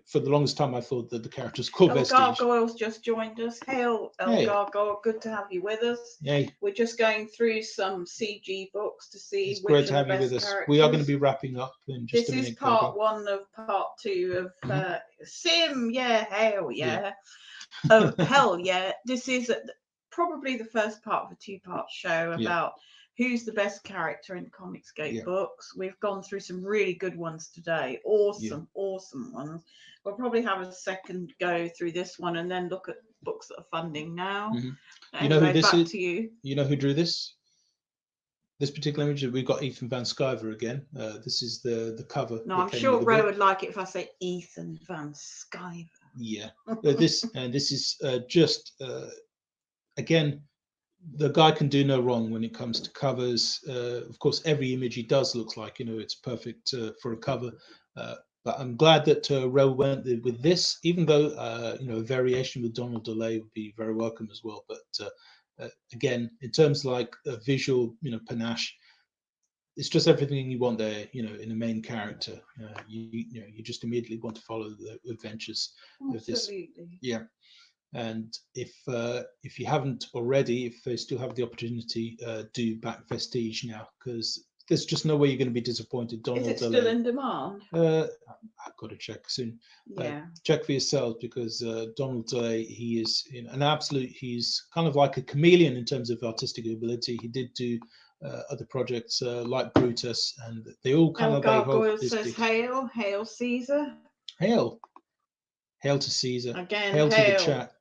for the longest time, I thought that the character was called Vestige. Gargoyle's just joined us. Hail, Gargoyle. Good to have you with us. Yay. We're just going through some CG books to see it's great to have you with us. Characters. We are going to be wrapping up in just a minute. This is part 1 of part 2 of Sim. Yeah, hell yeah. Oh, hell yeah. This is probably the first part of a 2-part show about who's the best character in Comicsgate books. We've gone through some really good ones today. Awesome ones. We'll probably have a second go through this one and then look at books that are funding now. You know who this is? To you. You know who drew this? This particular image, we've got Ethan Van Sciver again. This is the cover. No, I'm sure Ro would like it if I say Ethan Van Sciver. Yeah. This is just, again, the guy can do no wrong when it comes to covers. Of course, every image he does looks like, it's perfect for a cover. But I'm glad that Roe went with this, even though, a variation with Donald DeLay would be very welcome as well. But again, in terms of like a visual, panache, it's just everything you want there, in a main character. You just immediately want to follow the adventures of this. Yeah. And if you haven't already, if they still have the opportunity, do back Vestige now, because there's just no way you're going to be disappointed. Donald Is it DeLay. still in demand? I've got to check soon. Yeah. Check for yourself, because Donald DeLay, he is an absolute. He's kind of like a chameleon in terms of artistic ability. He did do other projects like Brutus, and they all kind of. Gargoyle says, "Hail, hail, Caesar." Hail to Caesar. Again, hail to the chat.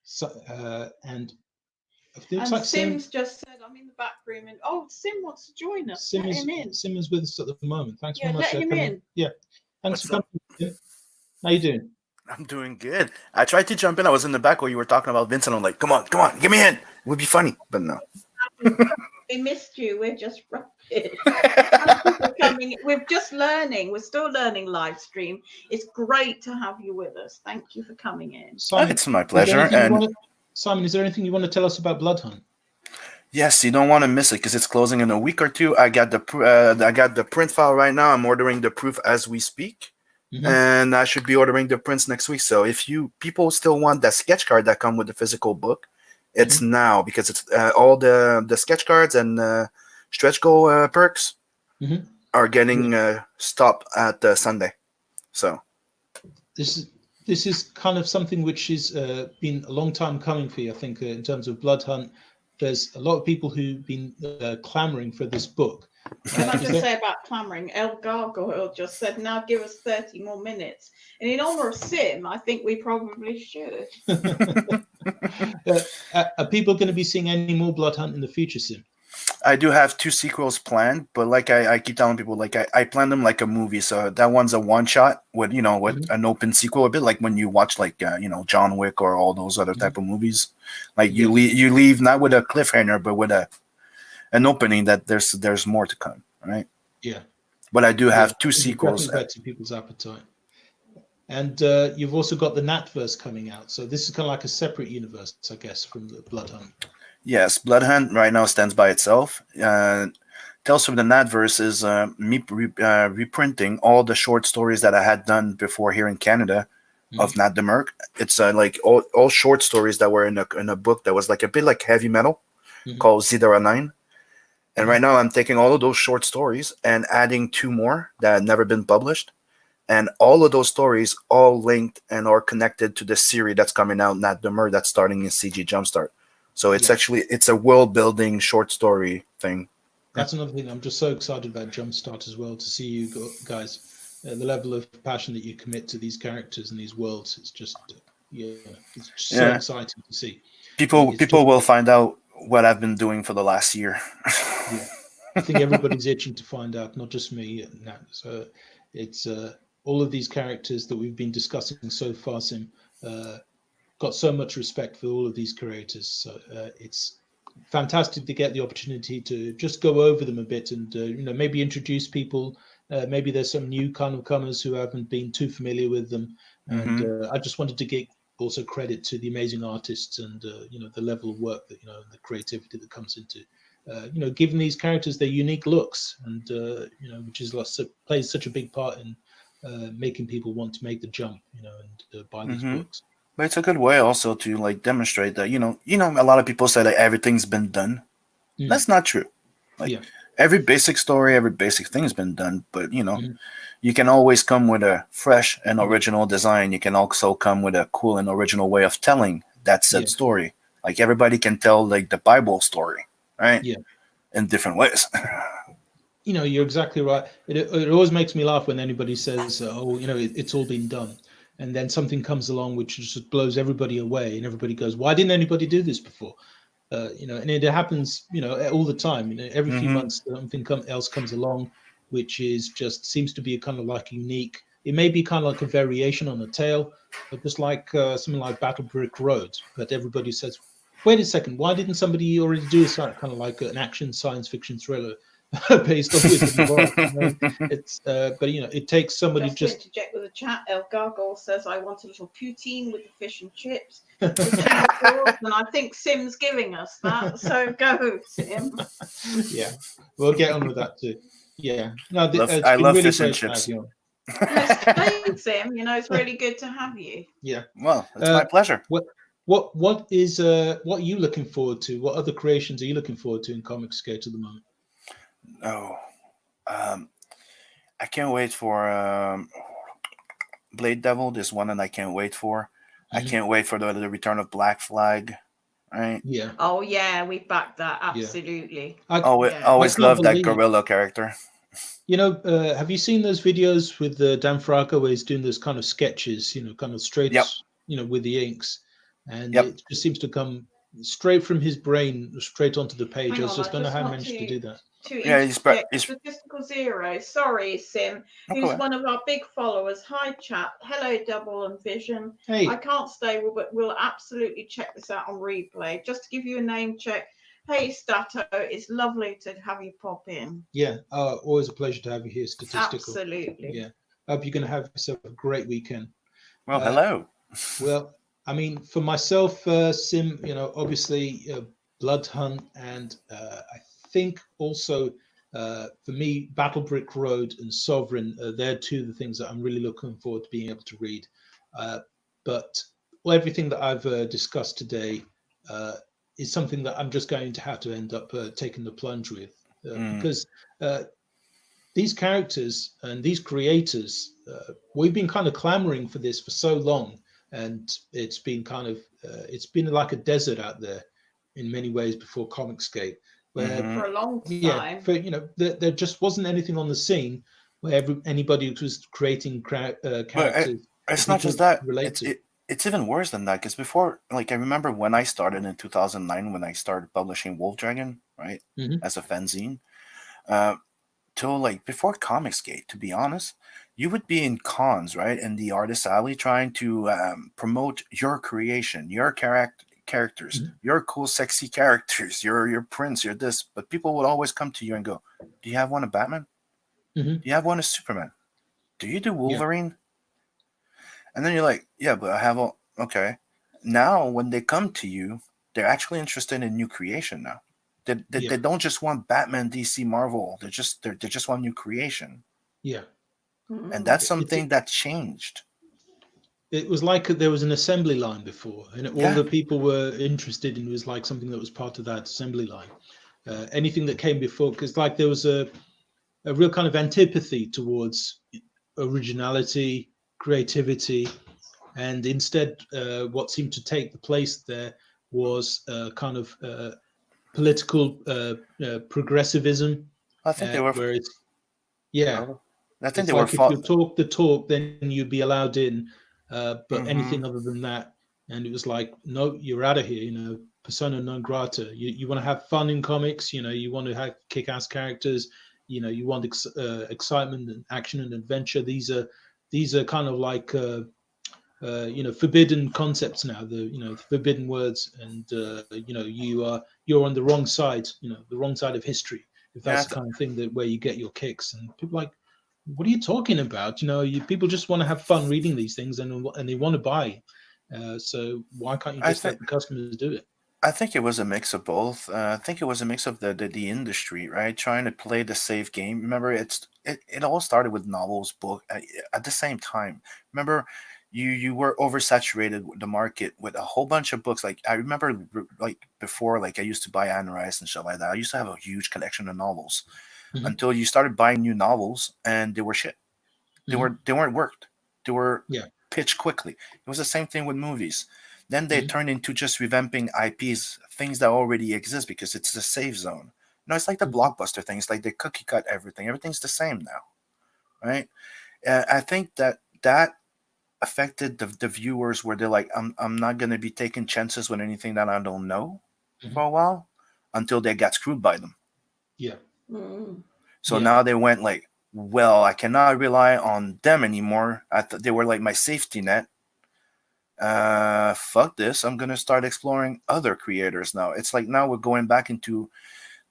So, and it looks like Sim's just said, "I'm in the back room," and Sim wants to join us. Sim is with us at the moment. Thanks very much. Let him in. Yeah, thanks for coming. How you doing? I'm doing good. I tried to jump in. I was in the back while you were talking about Vincent. I'm like, come on, give me in. It would be funny, but no. We missed you. We're just rubbish. We're just learning. We're still learning live stream. It's great to have you with us. Thank you for coming in. Simon, it's my pleasure. And Simon, is there anything you want to tell us about Blood Hunt? Yes, you don't want to miss it because it's closing in a week or two. I got the print file right now. I'm ordering the proof as we speak, and I should be ordering the prints next week. So if people still want that sketch card that come with the physical book, it's now, because it's all the sketch cards and stretch goal perks are getting stopped at Sunday. So this is kind of something which has been a long time coming for you, I think, in terms of Blood Hunt. There's a lot of people who've been clamoring for this book. Can I just say about clamoring? El Gargoyle just said, "Now give us 30 more minutes." And in honor of Sim, I think we probably should. Are people going to be seeing any more Blood Hunt in the future, Sim? I do have 2 sequels planned, but like I keep telling people, like I plan them like a movie. So that one's a one shot with with an open sequel, a bit like when you watch like John Wick or all those other type of movies. Like you leave not with a cliffhanger, but with an opening that there's more to come, right? Yeah. But I do have 2 sequels. To people's appetite. And you've also got the Natverse coming out. So this is kind of like a separate universe, I guess, from the Blood Hunt. Yes, Blood Hunt right now stands by itself. Tales from the Natverse is me reprinting all the short stories that I had done before here in Canada of Nat the Merc. It's like all short stories that were in a book that was like a bit like heavy metal called Zidara 9. And right now I'm taking all of those short stories and adding 2 more that had never been published. And all of those stories all linked and are connected to the series that's coming out, Nat the Merc, that's starting in CG Jumpstart. So it's a world building short story thing. That's another thing. I'm just so excited about Jumpstart as well, to see you guys, the level of passion that you commit to these characters and these worlds. It's just, it's just so exciting to see. People will find out what I've been doing for the last year. I think everybody's itching to find out, not just me. So it's all of these characters that we've been discussing so far, Sim. Got so much respect for all of these creators. So it's fantastic to get the opportunity to just go over them a bit and maybe introduce people. Maybe there's some new kind of comers who haven't been too familiar with them. And I just wanted to give also credit to the amazing artists and the level of work that the creativity that comes into giving these characters their unique looks, and which is plays such a big part in making people want to make the jump, and buy these books. But it's a good way also to like demonstrate that a lot of people say that everything's been done. That's not true. Every basic story, every basic thing has been done, but you can always come with a fresh and original design. You can also come with a cool and original way of telling that said story. Like everybody can tell like the Bible story, right? Yeah, in different ways. You're exactly right. It always makes me laugh when anybody says, it's all been done. And then something comes along which just blows everybody away, and everybody goes, "Why didn't anybody do this before?" And it happens, all the time. Every few months something else comes along, which is just seems to be a kind of like unique. It may be kind of like a variation on a tale, but just like something like Battle Brick Road. But everybody says, Wait a second. Why didn't somebody already do this kind of like an action science fiction thriller based on Wizard of Oz? It's but it takes somebody Just to just. interject with the chat, El Gargoyle says, I want a little poutine with the fish and chips. And I think Sim's giving us that. So go, Sim. Yeah, we'll get on with that too. Yeah. No, it's I been love really fish and great to have chips. you on. Thanks, Sim. It's really good to have you. Yeah. Well, it's my pleasure. What are you looking forward to? What other creations are you looking forward to in Comicsgate at the moment? Oh, I can't wait for Blade Devil. There's one that I can't wait for. I can't wait for the return of Black Flag. Right? Yeah. Oh yeah, we backed that absolutely. I always loved that gorilla character. Have you seen those videos with Dan Fraga where he's doing those kind of sketches? Kind of straight. With the inks, and it just seems to come straight from his brain, straight onto the page. I just don't know how he managed to do that. He's Statistical Zero. Sorry, Sim, who's one of our big followers. Hi, chat. Hello, Double and Vision. Hey. I can't stay, but we'll absolutely check this out on replay. Just to give you a name check. Hey, Stato, it's lovely to have you pop in. Yeah, always a pleasure to have you here, Statistical. Absolutely. Yeah, I hope you're going to have yourself a great weekend. Well, hello. Well, I mean, for myself, Sim, obviously Blood Hunt, and I think also for me, Battle Brick Road and Sovereign, they're two of the things that I'm really looking forward to being able to read. But everything that I've discussed today is something that I'm just going to have to end up taking the plunge with, because these characters and these creators, we've been kind of clamoring for this for so long, and it's been it's been like a desert out there in many ways before Comicsgate, where for a long time, there just wasn't anything on the scene where anybody was creating characters. It's not just that. It's even worse than that, because before, I remember when I started in 2009, when I started publishing Wolf Dragon, right, as a fanzine, till before Comicsgate, to be honest, you would be in cons, right, in the artist alley, trying to promote your creation, your characters, your cool, sexy characters, your prints, your this, but people would always come to you and go, "Do you have one of Batman? Do you have one of Superman? Do you do Wolverine?" Yeah. And then you're like, yeah, but I have all. Okay. Now, when they come to you, they're actually interested in new creation now. They don't just want Batman, DC, Marvel. They just want new creation. Yeah. And that's something that changed. It was like there was an assembly line before, and all the people were interested in was like something that was part of that assembly line. Anything that came before, because there was a real kind of antipathy towards originality, creativity, and instead what seemed to take the place there was kind of political progressivism. I think they were. I think they were. If you talk the talk, then you'd be allowed in, but anything other than that, and it was like, no, you're out of here. Persona non grata. You want to have fun in comics. You want to have kick-ass characters. You want excitement and action and adventure. These are kind of like forbidden concepts now. The forbidden words, and you're on the wrong side. The wrong side of history. If that's the kind of thing where you get your kicks, and people are like, what are you talking about? People just want to have fun reading these things, and they want to buy. So why can't you just let the customers do it? I think it was a mix of both. I think it was a mix of the industry, right? Trying to play the safe game. Remember, it all started with novels, book at the same time. Remember, you were oversaturated with the market with a whole bunch of books. I remember, before, I used to buy Anne Rice and stuff like that. I used to have a huge collection of novels until you started buying new novels, and they were shit. They weren't worked. They were pitched quickly. It was the same thing with movies. Then they turned into just revamping IPs, things that already exist, because it's the safe zone. It's like the blockbuster thing. It's like they cookie cut everything. Everything's the same now, right? I think that affected the viewers, where they're like, I'm not going to be taking chances with anything that I don't know for a while, until they got screwed by them. Yeah. So now they went well, I cannot rely on them anymore. They were like my safety net. fuck this. I'm gonna start exploring other creators now. It's like now we're going back into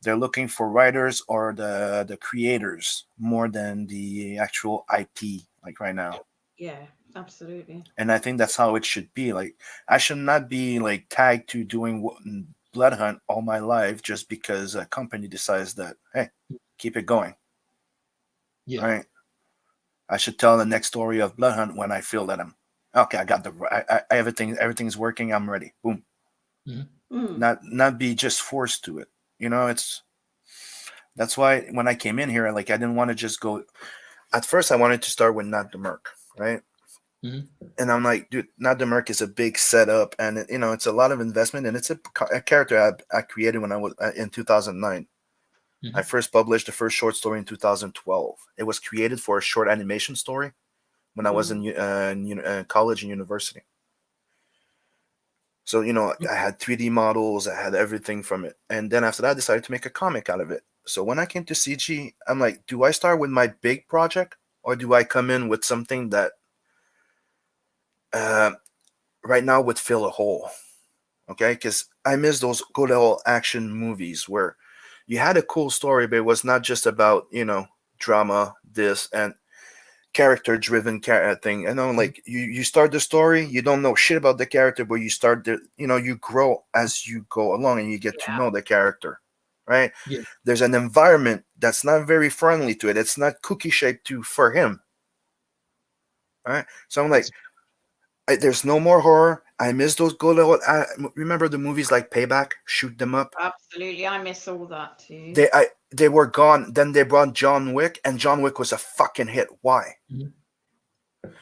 they're looking for writers or the creators more than the actual IP, like right now. Yeah, absolutely. And I think that's how it should be. Like I should not be like tagged to doing Blood Hunt all my life just because a company decides that, hey, keep it going. Yeah. Right? I should tell the next story of Blood Hunt when I feel that I'm okay. I got everything's working. I'm ready. Boom. Not be just forced to it. That's why when I came in here, like I didn't want to just go. At first, I wanted to start with Not the Merc, right? And I'm like, dude, Not the Merc is a big setup, and it's a lot of investment, and it's a character I created when I was in 2009. I first published the first short story in 2012. It was created for a short animation story when I was in college and university. So, I had 3D models, I had everything from it. And then after that, I decided to make a comic out of it. So when I came to CG, I'm like, do I start with my big project or do I come in with something that right now would fill a hole? Okay, because I miss those good old action movies where you had a cool story, but it was not just about, drama, this, and character-driven thing. Like you start the story, you don't know shit about the character, but you start you grow as you go along and you get to know the character, right? Yeah. There's an environment that's not very friendly to it. It's not cookie shaped for him, right? So I'm like, there's no more horror. I miss those good old. Remember the movies like Payback, Shoot 'Em Up? Absolutely, I miss all that too. They were gone. Then they brought John Wick, and John Wick was a fucking hit. Why?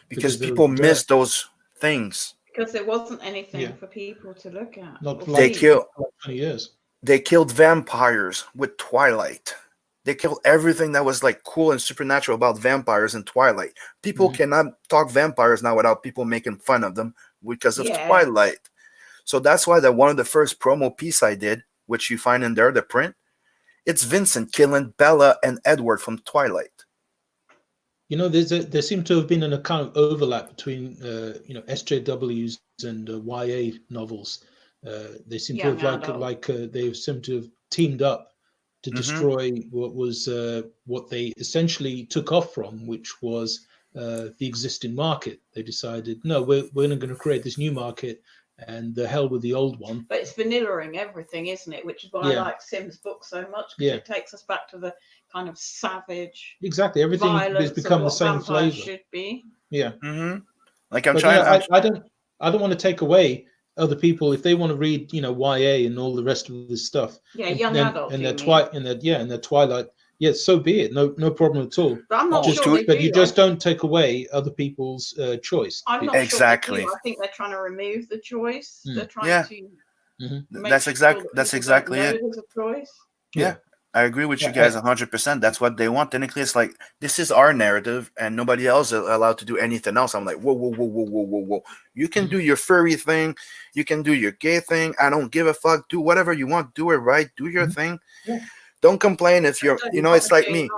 Because people miss those things. Because there wasn't anything for people to look at. They killed 20 years. They killed vampires with Twilight. They killed everything that was like cool and supernatural about vampires in Twilight. People cannot talk vampires now without people making fun of them because of Twilight. So that's why one of the first promo piece I did, which you find in there, the print, it's Vincent killing Bella and Edward from Twilight. There seemed to have been a kind of overlap between SJWs and YA novels. They seem to have they seem to have teamed up to destroy what they essentially took off from, which was the existing market. They decided, no, we're not going to create this new market, and the hell with the old one. But it's vanillaing everything, isn't it? Which is why I like Sim's book so much, because it takes us back to the kind of savage. Exactly, everything has become the same flavor. Should be. Yeah. Like I'm trying. I don't want to take away other people if they want to read, YA and all the rest of this stuff. Yeah, young adults. And their Twilight. Yes, so be it. No problem at all. But I'm not sure. But you just don't take away other people's choice. I'm not exactly. Sure I think they're trying to remove the choice. They're trying to. That's exactly it. There's a choice. Yeah. I agree with you guys 100%. That's what they want. Technically, it's like, this is our narrative and nobody else is allowed to do anything else. I'm like, whoa. You can do your furry thing. You can do your gay thing. I don't give a fuck. Do whatever you want. Do it right. Do your thing. Yeah. Don't complain if you're, it's like me.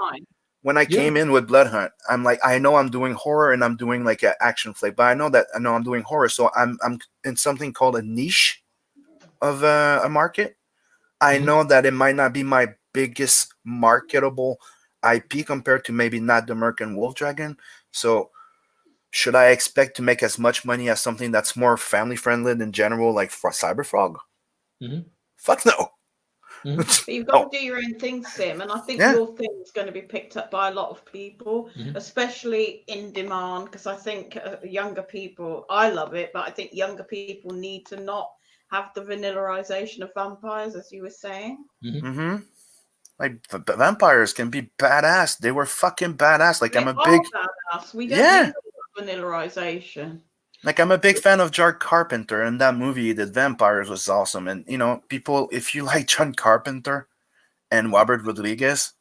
When I came in with Blood Hunt, I'm like, I know I'm doing horror and I'm doing like an action flick, but I know I'm doing horror. So I'm in something called a niche of a market. I know that it might not be my biggest marketable IP compared to maybe Not the Merc and Wolf Dragon. So should I expect to make as much money as something that's more family friendly in general, like for Cyberfrog? Fuck no. But you've got to do your own thing, Sim, and I think your thing is going to be picked up by a lot of people, especially in demand, because I think younger people, I love it, but I think younger people need to not have the vanillaization of vampires, as you were saying. Like vampires can be badass. They were fucking badass. Like they I'm a big badass. We don't need vanillaization. Like I'm a big fan of John Carpenter, and that movie he did Vampires was awesome. And people, if you like John Carpenter and Robert Rodriguez,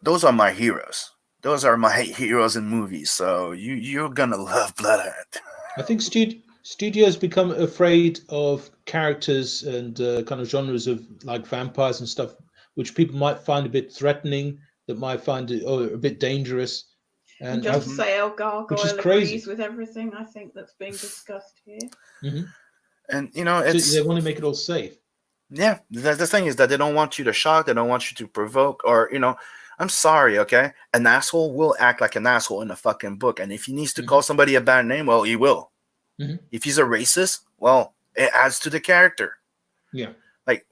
those are my heroes. Those are my heroes in movies. So you're gonna love Blood Hunt. I think studios become afraid of characters and kind of genres of like vampires and stuff, which people might find a bit threatening, that might find it a bit dangerous. And just to say, El Gargoyle agrees with everything I think that's being discussed here. And it's they want to make it all safe. Yeah, the thing is that they don't want you to shock, they don't want you to provoke, or I'm sorry, okay? An asshole will act like an asshole in a fucking book, and if he needs to call somebody a bad name, well, he will. If he's a racist, well, it adds to the character. Yeah. Like,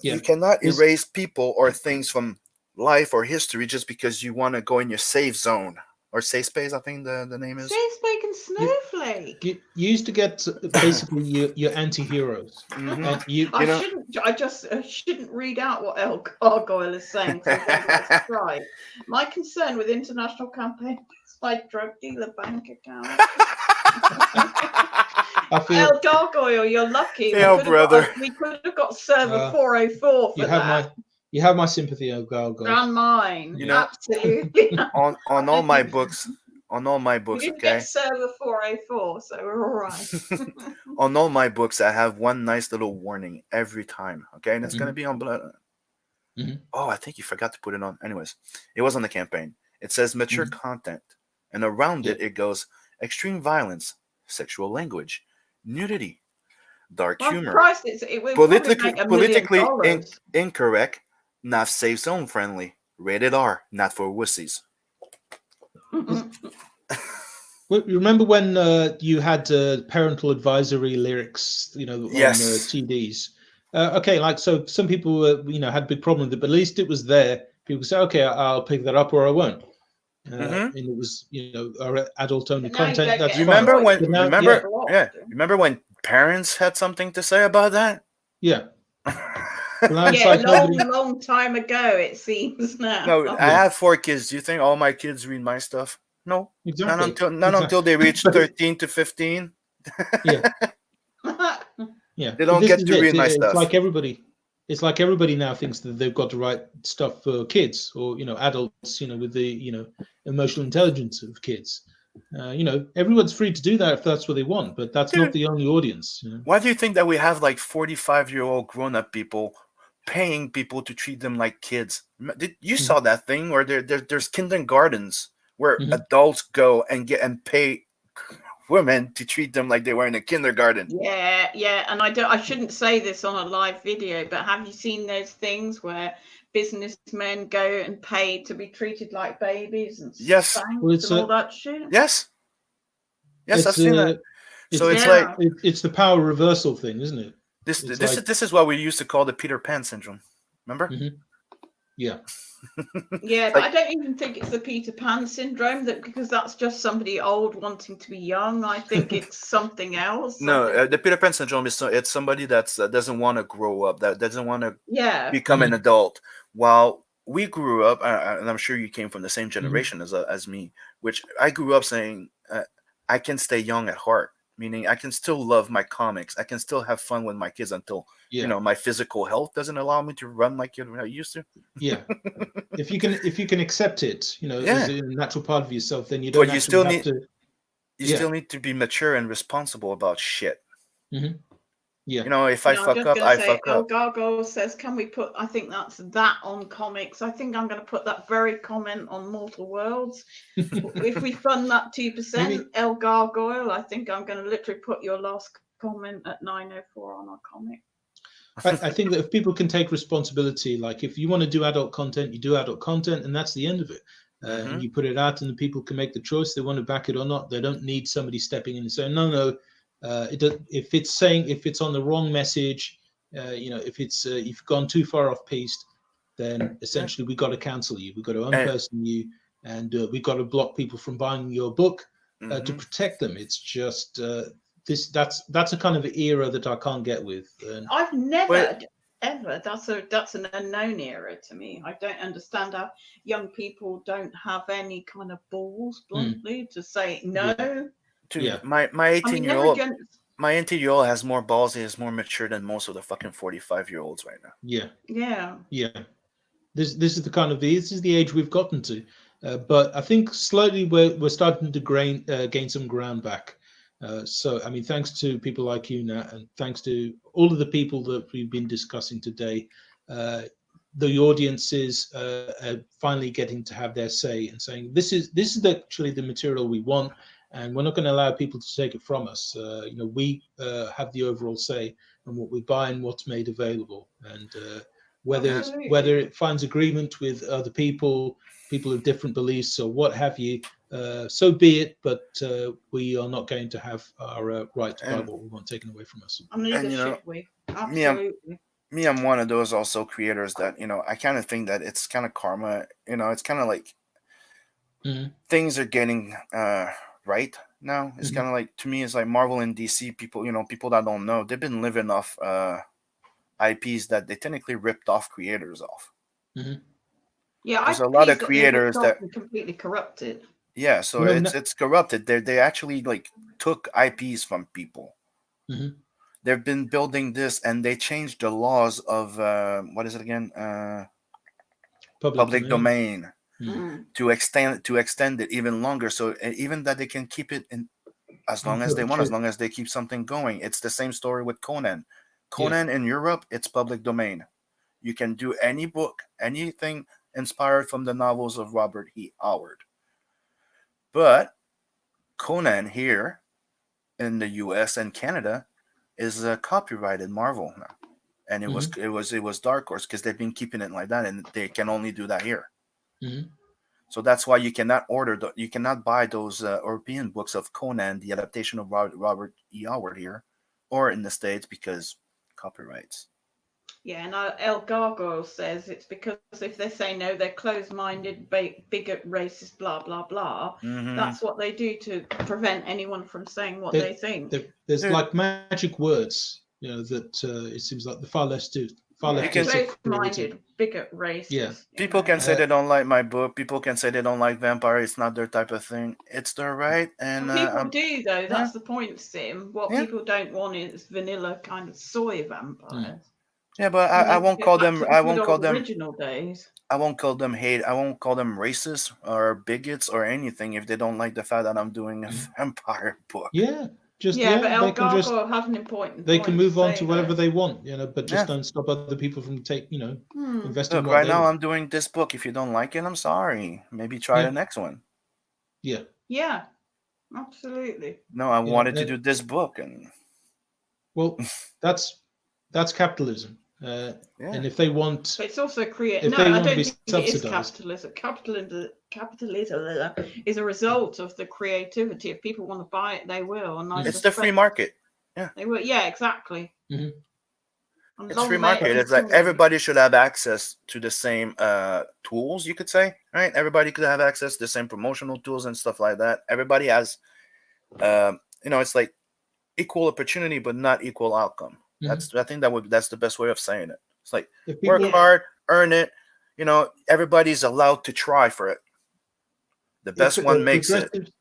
you cannot erase people or things from life or history just because you want to go in your safe zone. Or safe space, I think the name is. Safe space and Snowflake. You used to get basically your anti-heroes. And I shouldn't read out what El Gargoyle is saying. That's right. My concern with international campaigns is my drug dealer bank account. El Gargoyle, you're lucky. Brother. We could have got server 404 for that. You have my sympathy, El Gargoyle. And mine. Absolutely. on all my books. On all my books, we didn't get server 404, so we're all right. On all my books, I have one nice little warning every time, okay? And it's going to be on blood. Oh, I think you forgot to put it on. Anyways, it was on the campaign. It says mature content. And around it goes extreme violence, sexual language, nudity, dark humor, politically incorrect, not safe zone friendly, rated R, not for wussies. Well, remember when you had parental advisory lyrics, on CDs? Okay, like, so some people, had a big problem with it, but at least it was there. People say, okay, I'll pick that up or I won't. And it was, our adult-only content. That's remember when parents had something to say about that? Yeah. Long time ago, it seems now. No, I have 4 kids. Do you think all my kids read my stuff? No, exactly. Not until they reach 13 to 15. Yeah. They don't get to read my stuff. It's like everybody now thinks that they've got to write stuff for kids or adults, with the emotional intelligence of kids. Everyone's free to do that if that's what they want, but that's not the only audience. Why do you think that we have like 45-year-old grown-up people paying people to treat them like kids? You saw that thing where there's kindergartens where adults go and pay women to treat them like they were in a kindergarten. Yeah, and I shouldn't say this on a live video, but have you seen those things where businessmen go and pay to be treated like babies and spanked and all that shit? Yes, I've seen that. So it's the power reversal thing, isn't it? This is what we used to call the Peter Pan syndrome. Remember? Yeah. Yeah, but I don't even think it's the Peter Pan syndrome, because that's just somebody old wanting to be young. I think it's something else. No, the Peter Pan syndrome it's somebody that doesn't want to grow up, that doesn't want to become an adult. While we grew up, and I'm sure you came from the same generation as me, which I grew up saying I can stay young at heart, meaning I can still love my comics. I can still have fun with my kids until my physical health doesn't allow me to run like I used to. Yeah, if you can accept it, as a natural part of yourself, then you don't. But you still need to be mature and responsible about shit. Yeah. If I fuck up, I fuck up. Gargoyle says, "Can we put?" I think that's that on comics. I think I'm going to put that very comment on Mortal Worlds. If we fund that 2%, El Gargoyle, I think I'm going to literally put your last comment at 904 on our comic. I think that if people can take responsibility, like if you want to do adult content, you do adult content, and that's the end of it. And you put it out, and the people can make the choice. They want to back it or not. They don't need somebody stepping in and saying, no. If it's on the wrong message, if you've gone too far off piste, then essentially we've got to cancel you. We've got to unperson you, and we've got to block people from buying your book to protect them. It's just that's a kind of era that I can't get with. I've never ever. That's an unknown era to me. I don't understand how young people don't have any kind of balls, bluntly, to say no. My 18-year-old my 18-year-old has more balls. He is more mature than most of the fucking 45-year-olds right now. Yeah. This is the age we've gotten to, but I think slowly we're starting to gain some ground back. So I mean, thanks to people like you, Nat, and thanks to all of the people that we've been discussing today. the audiences finally getting to have their say and saying, this is actually the material we want, and we're not going to allow people to take it from us. We have the overall say on what we buy and what's made available, and whether it finds agreement with other people of different beliefs or what have you, so be it. But we are not going to have our right to buy what we want taken away from us. And neither should we. Absolutely. I'm one of those also creators that, I kind of think that it's kind of karma. It's kind of like things are getting right now. It's kind of like, to me, it's like Marvel and DC people, people that don't know, they've been living off IPs that they technically ripped off creators off. Yeah, there's a lot of creators that completely corrupted. Yeah, so it's corrupted. They actually like took IPs from people. They've been building this, and they changed the laws of what is it again? Public domain to extend it even longer. So even that they can keep it in as long as they want, as long as they keep something going. It's the same story with Conan. Conan in Europe, it's public domain. You can do any book, anything inspired from the novels of Robert E. Howard. But Conan here in the US and Canada is copyrighted Marvel now, and it was Dark Horse, because they've been keeping it like that, and they can only do that here. So that's why you cannot you cannot buy those European books of Conan, the adaptation of Robert E. Howard here, or in the States, because copyrights. Yeah, and El Gargoyle says it's because if they say no, they're closed-minded, bigot, racist, blah, blah, blah. That's what they do to prevent anyone from saying what they think. There's like magic words, that it seems like the far less do. Closed-minded, bigot, racist. Yeah. People can say they don't like my book. People can say they don't like vampire. It's not their type of thing. It's their right. And people do, though. That's the point, Sim. What people don't want is vanilla kind of soy vampires. Yeah, but I won't call them. I won't call them original days. I won't call them hate. I won't call them racist or bigots or anything if they don't like the fact that I'm doing a vampire book. Yeah, but El Gargoyle have an important. They can move on to whatever they want, but just don't stop other people from investing. Look, right now I'm doing this book. If you don't like it, I'm sorry. Maybe try the next one. Yeah, absolutely. No, I wanted to do this book, and that's capitalism. And if they want, but it's also creative. No, I don't think it is capitalism. Capitalism is a result of the creativity. If people want to buy it, they will. And it's the free market. Yeah, they will. Yeah, exactly. It's free market. It's like everybody should have access to the same tools. You could say, right? Everybody could have access to the same promotional tools and stuff like that. Everybody has, it's like equal opportunity, but not equal outcome. I think that's the best way of saying it. It's like work hard, earn it. Everybody's allowed to try for it. The best one makes it.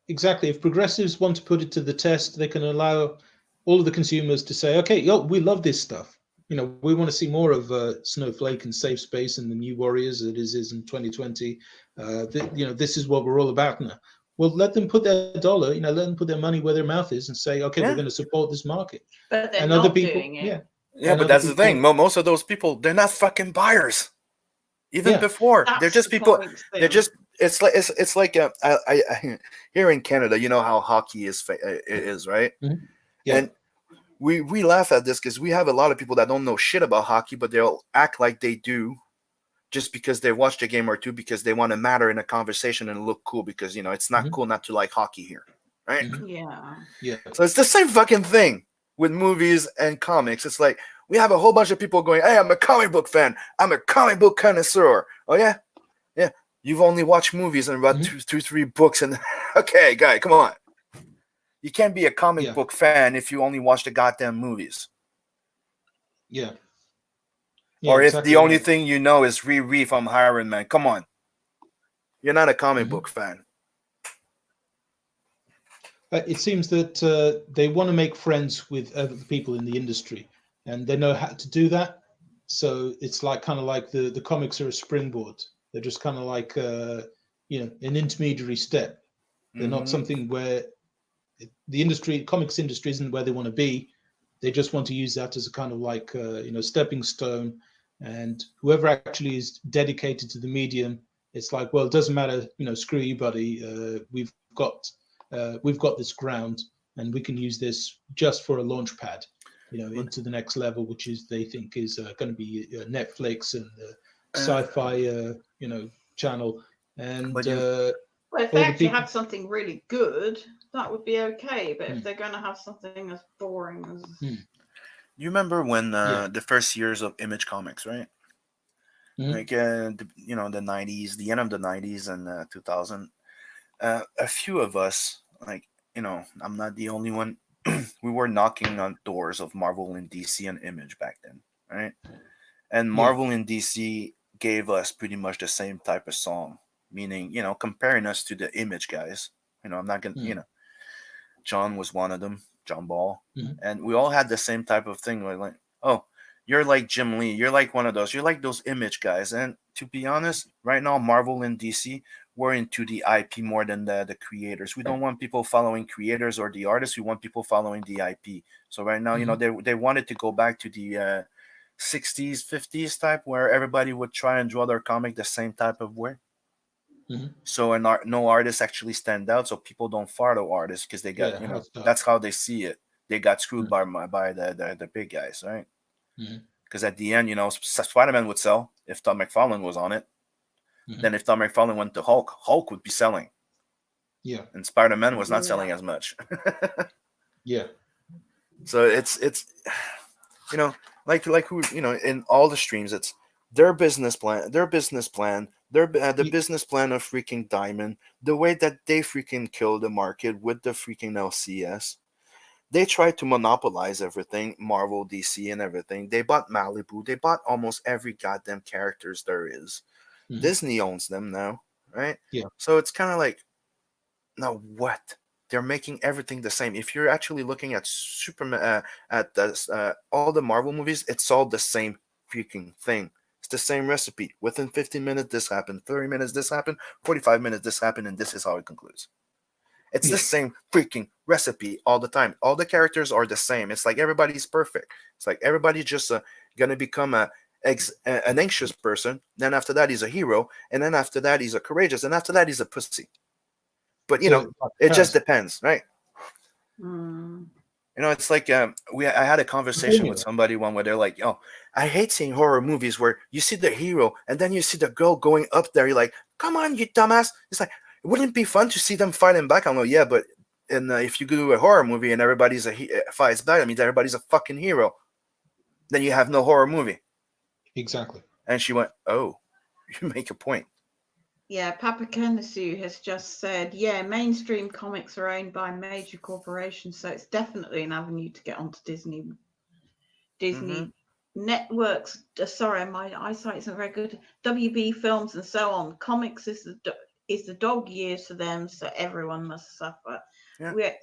Exactly. If progressives want to put it to the test, they can allow all of the consumers to say, "Okay, we love this stuff. We want to see more of Snowflake and Safe Space and the New Warriors that is in 2020. This is what we're all about now." Well, let them put their dollar, let them put their money where their mouth is and say, okay, we're going to support this market. But they're not doing it. Yeah, but that's the thing. Most of those people, they're not fucking buyers. Even before, they're just people. They're just. It's like here in Canada, you know how hockey is, right? Yeah. And we laugh at this because we have a lot of people that don't know shit about hockey, but they'll act like they do. Just because they watched a game or two, because they want to matter in a conversation and look cool, because it's not cool not to like hockey here, right? Yeah. So it's the same fucking thing with movies and comics. It's like we have a whole bunch of people going, "Hey, I'm a comic book fan. I'm a comic book connoisseur." Oh yeah. You've only watched movies and read two, 3 books, and okay, guy, come on. You can't be a comic book fan if you only watch the goddamn movies. Yeah. Or if the only thing you know is Riri from Iron Man. Come on. You're not a comic book fan. It seems that they want to make friends with other people in the industry, and they know how to do that. So it's kind of like the comics are a springboard. They're just kind of like, an intermediary step. They're not something where the comics industry isn't where they want to be. They just want to use that as a kind of like, stepping stone. And whoever actually is dedicated to the medium, it's like, well, it doesn't matter, screw you, buddy. We've got this ground, and we can use this just for a launch pad, into the next level, which is they think is going to be Netflix and sci-fi, channel. And well, if they actually had something really good, that would be okay. But if they're going to have something as boring as you remember when the first years of Image Comics, right? Like the 90s, the end of the 90s and 2000. A few of us, like, I'm not the only one. We were knocking on doors of Marvel and DC and Image back then, right? And Marvel and DC gave us pretty much the same type of song, meaning, comparing us to the Image guys. I'm not gonna, John was one of them, John Ball, and we all had the same type of thing. We're like, oh, you're like Jim Lee, you're like one of those, you're like those Image guys. And to be honest, right now, Marvel and DC, we're into the IP more than the creators. We don't want people following creators or the artists. We want people following the IP. So right now, they wanted to go back to the 60s, 50s type, where everybody would try and draw their comic the same type of way. So no artists actually stand out, so people don't follow artists because they got that's how they see it. They got screwed by the big guys, right? Because at the end, Spider-Man would sell if Tom McFarlane was on it. Then if Tom McFarlane went to Hulk would be selling. Yeah, and Spider-Man was not selling as much. So it's like who in all the streams, it's their business plan, the business plan of freaking Diamond, the way that they freaking kill the market with the freaking LCS. They tried to monopolize everything, Marvel, DC, and everything. They bought Malibu. They bought almost every goddamn characters there is. Disney owns them now, right? Yeah. So it's kind of like, now what? They're making everything the same. If you're actually looking at Superman, all the Marvel movies, it's all the same freaking thing. It's the same recipe. Within 15 minutes, this happened. 30 minutes, this happened. 45 minutes, this happened, and this is how it concludes. It's the same freaking recipe all the time. All the characters are the same. It's like everybody's perfect. It's like everybody's just gonna become an anxious person. Then after that, he's a hero, and then after that, he's a courageous, and after that, he's a pussy. But it just depends, right? It's like I had a conversation with somebody one where they're like, "Oh, I hate seeing horror movies where you see the hero and then you see the girl going up there. You're like, come on, you dumbass!" It's like, wouldn't it be fun to see them fighting back? I'm like, yeah, but if you do a horror movie and everybody's fights back, that means everybody's a fucking hero. Then you have no horror movie. Exactly. And she went, "Oh, you make a point." Yeah, Papa Kenesu has just said, yeah, mainstream comics are owned by major corporations, so it's definitely an avenue to get onto Disney. Networks, sorry, my eyesight isn't very good. WB Films and so on. Comics is the dog years for them, so everyone must suffer.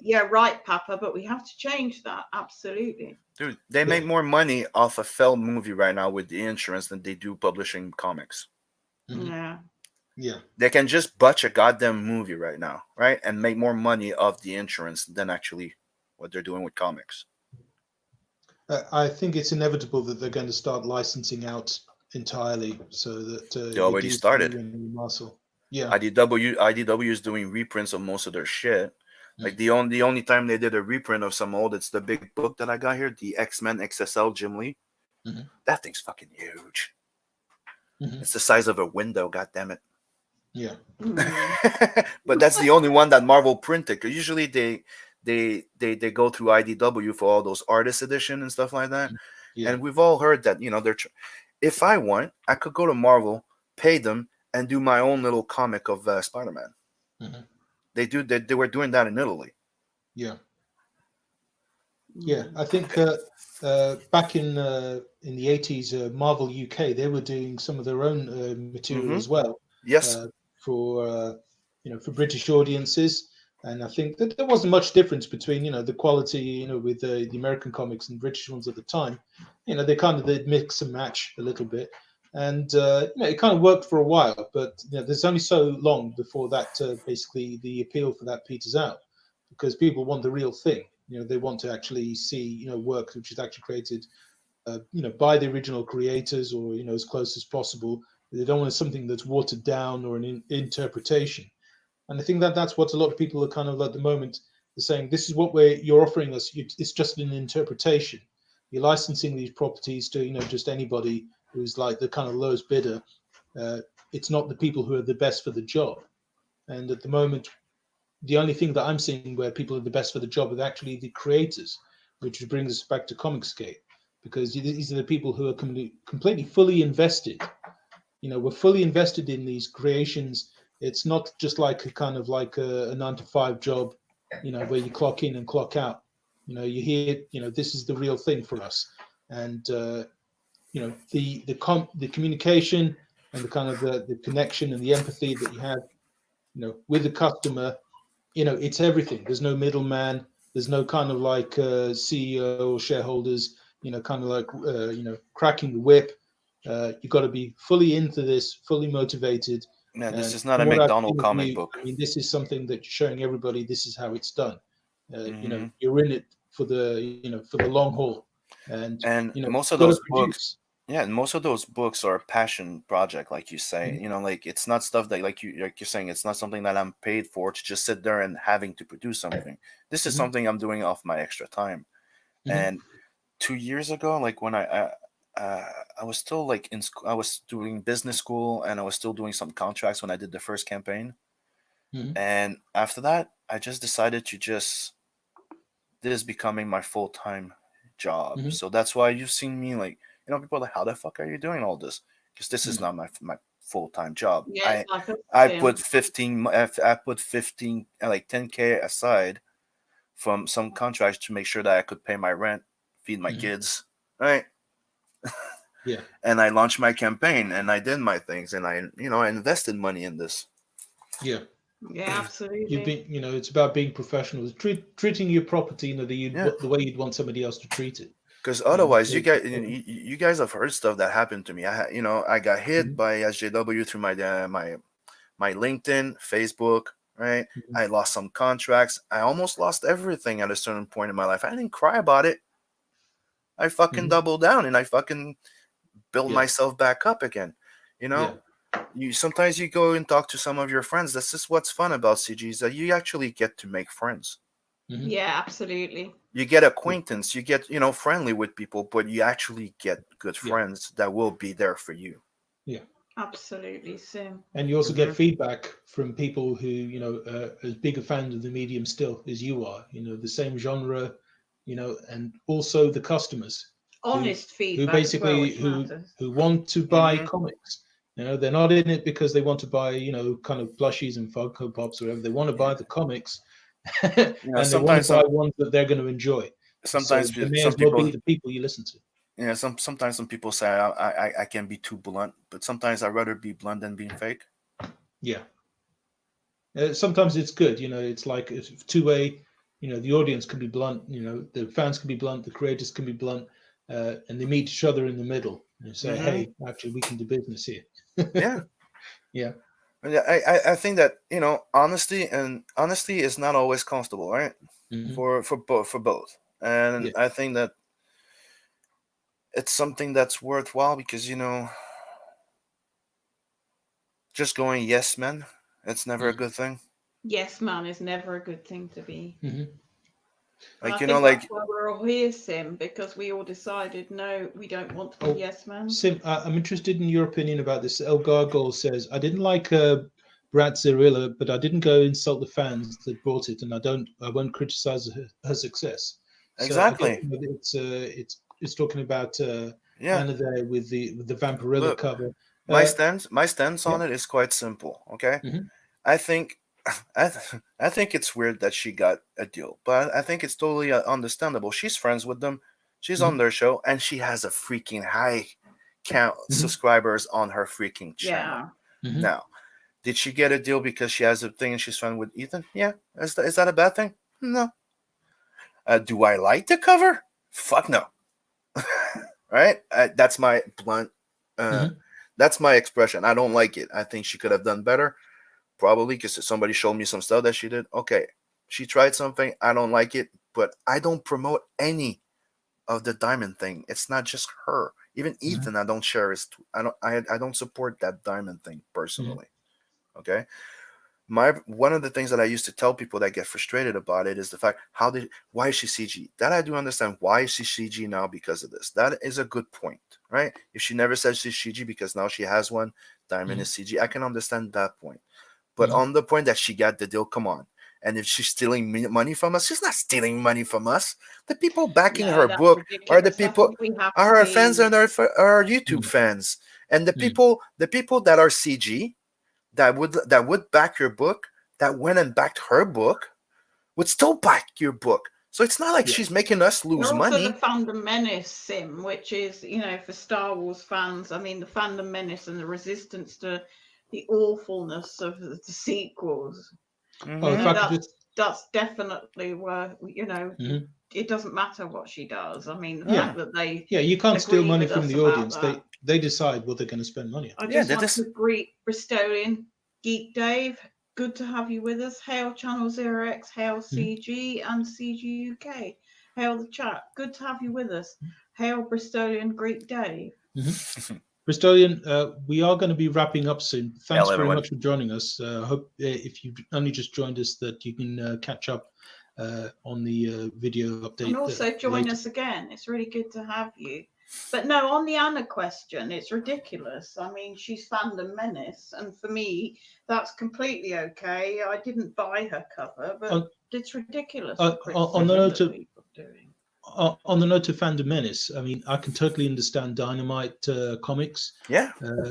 Yeah, right, Papa, but we have to change that. Absolutely. Dude, they make more money off a failed movie right now with the insurance than they do publishing comics. Yeah. They can just butch a goddamn movie right now, right? And make more money off the insurance than actually what they're doing with comics. I think it's inevitable that they're going to start licensing out entirely, so that they already started. Yeah, IDW is doing reprints of most of their shit. Like the only time they did a reprint of some old, it's the big book that I got here, the X-Men XSL Jim Lee. That thing's fucking huge. It's the size of a window. God damn it. Yeah. But that's the only one that Marvel printed. Because usually they go through IDW for all those artist edition and stuff like that. And we've all heard that they're. If I want, I could go to Marvel, pay them, and do my own little comic of Spider-Man. They were doing that in Italy. Yeah. I think back in the 80s, Marvel UK, they were doing some of their own material as well. Yes. For British audiences, and I think that there wasn't much difference between the quality with the American comics and British ones at the time. They kind of did mix and match a little bit, and it kind of worked for a while. But there's only so long before that basically the appeal for that peters out, because people want the real thing. They want to actually see work which is actually created by the original creators, or as close as possible. They don't want something that's watered down or an interpretation. And I think that that's what a lot of people are kind of at the moment. They're saying, this is what you're offering us. It's just an interpretation. You're licensing these properties to just anybody who's like the kind of lowest bidder. It's not the people who are the best for the job. And at the moment, the only thing that I'm seeing where people are the best for the job is actually the creators, which brings us back to Comicsgate, because these are the people who are completely fully invested. We're fully invested in these creations. It's not just like a kind of like a 9-to-5 job, where you clock in and clock out. You hear, this is the real thing for us. And the communication and the kind of the connection and the empathy that you have, with the customer, it's everything. There's no middleman. There's no kind of like CEO or shareholders, kind of like cracking the whip. You've got to be fully into this, fully motivated. Yeah, this is not a McDonald comic book. I mean, this is something that you're showing everybody. This is how it's done. You're in it for the for the long haul. And most of those books, and most of those books are a passion project, like you say. Like it's not stuff that like you're saying. It's not something that I'm paid for to just sit there and having to produce something. This is something I'm doing off my extra time. And 2 years ago, like when I was still like in school, I was doing business school, and I was still doing some contracts when I did the first campaign. And after that, I just decided to this is becoming my full-time job. So that's why you've seen me like, people are like, how the fuck are you doing all this? Because this is not my full-time job. Yeah, I put 15 like 10K aside from some contracts to make sure that I could pay my rent, feed my kids, right? Yeah. And I launched my campaign, and I did my things, and I invested money in this. Yeah. Yeah, absolutely. You've been, it's about being professional, treating your property, the way you'd want somebody else to treat it. Because otherwise, you guys have heard stuff that happened to me. I got hit by SJW through my LinkedIn, Facebook, right? I lost some contracts. I almost lost everything at a certain point in my life. I didn't cry about it. I fucking doubled down, and I fucking built myself back up again. Sometimes you go and talk to some of your friends. This is what's fun about CGs, that you actually get to make friends. Yeah, absolutely. You get acquaintance, you get friendly with people, but you actually get good friends that will be there for you. Yeah, absolutely. Same. And you also get feedback from people who as big a fan of the medium still as you are. The same genre, and also the customers. Honest feedback. Who basically who want to buy comics. They're not in it because they want to buy kind of plushies and Funko Pops or whatever. They want to buy the comics. And they want to buy ones that they're going to enjoy. Sometimes so may as well be the people you listen to. Yeah, sometimes some people say I can be too blunt, but sometimes I'd rather be blunt than being fake. Yeah. Sometimes it's good, it's like it's two-way. The audience can be blunt. The fans can be blunt. The creators can be blunt, and they meet each other in the middle and say, "Hey, actually, we can do business here." Yeah. Yeah. I think that honesty is not always comfortable, right? For both, and I think that it's something that's worthwhile because just going yes man, it's never a good thing. Yes man is never a good thing to be. Like that's why we're all here, Sim, because we all decided no, we don't want to be yes man. Sim, I'm interested in your opinion about this. El Gargoyle says, I didn't like Brad Zarilla, but I didn't go insult the fans that bought it, and I won't criticize her success. Exactly. So it's talking about Anna there with the Vampirilla cover. My stance on it is quite simple. Okay, I think it's weird that she got a deal, but I think it's totally understandable. She's friends with them. She's on their show, and she has a freaking high count subscribers on her freaking channel. Yeah. Now, did she get a deal because she has a thing and she's friends with Ethan? Yeah. Is that a bad thing? No. Do I like the cover? Fuck no. Right? That's my blunt. That's my expression. I don't like it. I think she could have done better. Probably because somebody showed me some stuff that she did. Okay. She tried something. I don't like it, but I don't promote any of the diamond thing. It's not just her. Even Ethan, I don't share his. I don't support that diamond thing personally. Okay. One of the things that I used to tell people that get frustrated about it is the fact why is she CG? That I do understand. Why is she CG now because of this? That is a good point, right? If she never said she's CG because now she has one, diamond is CG, I can understand that point. But on the point that she got the deal, come on. And if she's stealing money from us, she's not stealing money from us. The people backing her that's book are the ridiculous. I people, think we have are to her be. fans and our YouTube fans, and the people that are CG that would back your book, that went and backed her book, would still back your book. So it's not like she's making us lose They're also money. the Fandom Menace sim, which is, for Star Wars fans. I mean, the Fandom Menace and the resistance to the awfulness of the sequels. That's definitely where, it doesn't matter what she does. I mean, the fact that they you can't steal money from the audience. That. They decide what they're going to spend money on. I just want to greet Bristolian Geek Dave. Good to have you with us. Hail Channel 0X, hail CG and CG UK. Hail the chat. Good to have you with us. Hail Bristolian Greek Dave. Bristolian, we are going to be wrapping up soon. Thanks very everyone. much for joining us. I hope if you only just joined us that you can catch up on the video update. And also join us again. It's really good to have you. But no, on the Anna question, it's ridiculous. I mean, she's Fandom Menace, and for me, that's completely okay. I didn't buy her cover, but it's ridiculous. On the note of Fandom Menace, I mean, I can totally understand Dynamite Comics.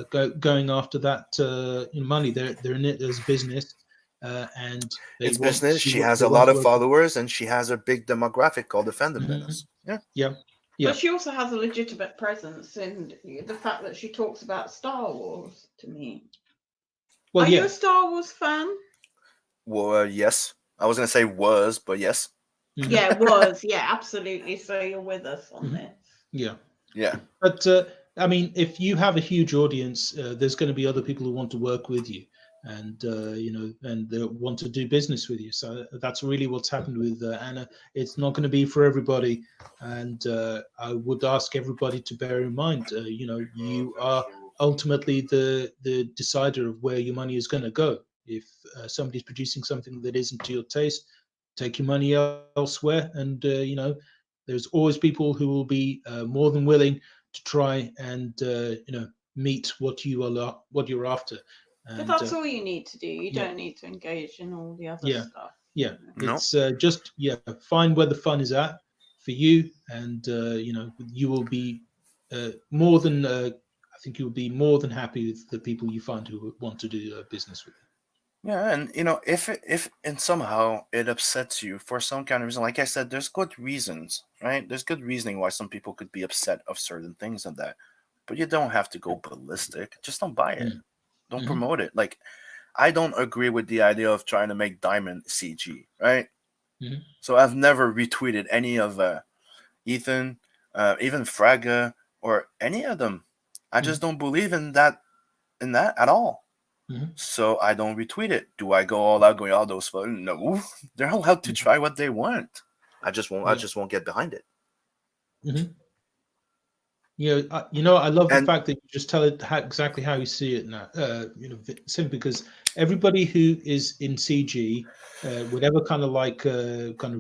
Going after that money. They're in it as business. And it's business. She has a lot of followers, and she has a big demographic called the Fandom Menace. Yeah. But she also has a legitimate presence in the fact that she talks about Star Wars to me. Are you a Star Wars fan? Well, yes. I was going to say was, but yes. Yeah, was. Yeah, absolutely. So you're with us on this. Yeah. But, I mean, if you have a huge audience, there's going to be other people who want to work with you. And and they want to do business with you. So that's really what's happened with Anna. It's not going to be for everybody, and I would ask everybody to bear in mind, you are ultimately the decider of where your money is going to go. If somebody's producing something that isn't to your taste, take your money elsewhere, and there's always people who will be more than willing to try and meet what you're after. But that's all you need to do. You don't need to engage in all the other stuff. Yeah, it's just find where the fun is at for you, and you will be more than I think you will be more than happy with the people you find who want to do business with you. Yeah, and if and somehow it upsets you for some kind of reason, like I said, there's good reasons, right? There's good reasoning why some people could be upset of certain things and that, but you don't have to go ballistic. Just don't buy it. Don't promote it. Like, I don't agree with the idea of trying to make Diamond CG, right? So I've never retweeted any of Ethan, even Fraga, or any of them. I just don't believe in that at all. So I don't retweet it. Do I go all out going all those fun? No, they're allowed to try what they want. I just won't. I just won't get behind it. I love the fact that you just tell it exactly how you see it now. Simply because everybody who is in CG, whatever kind of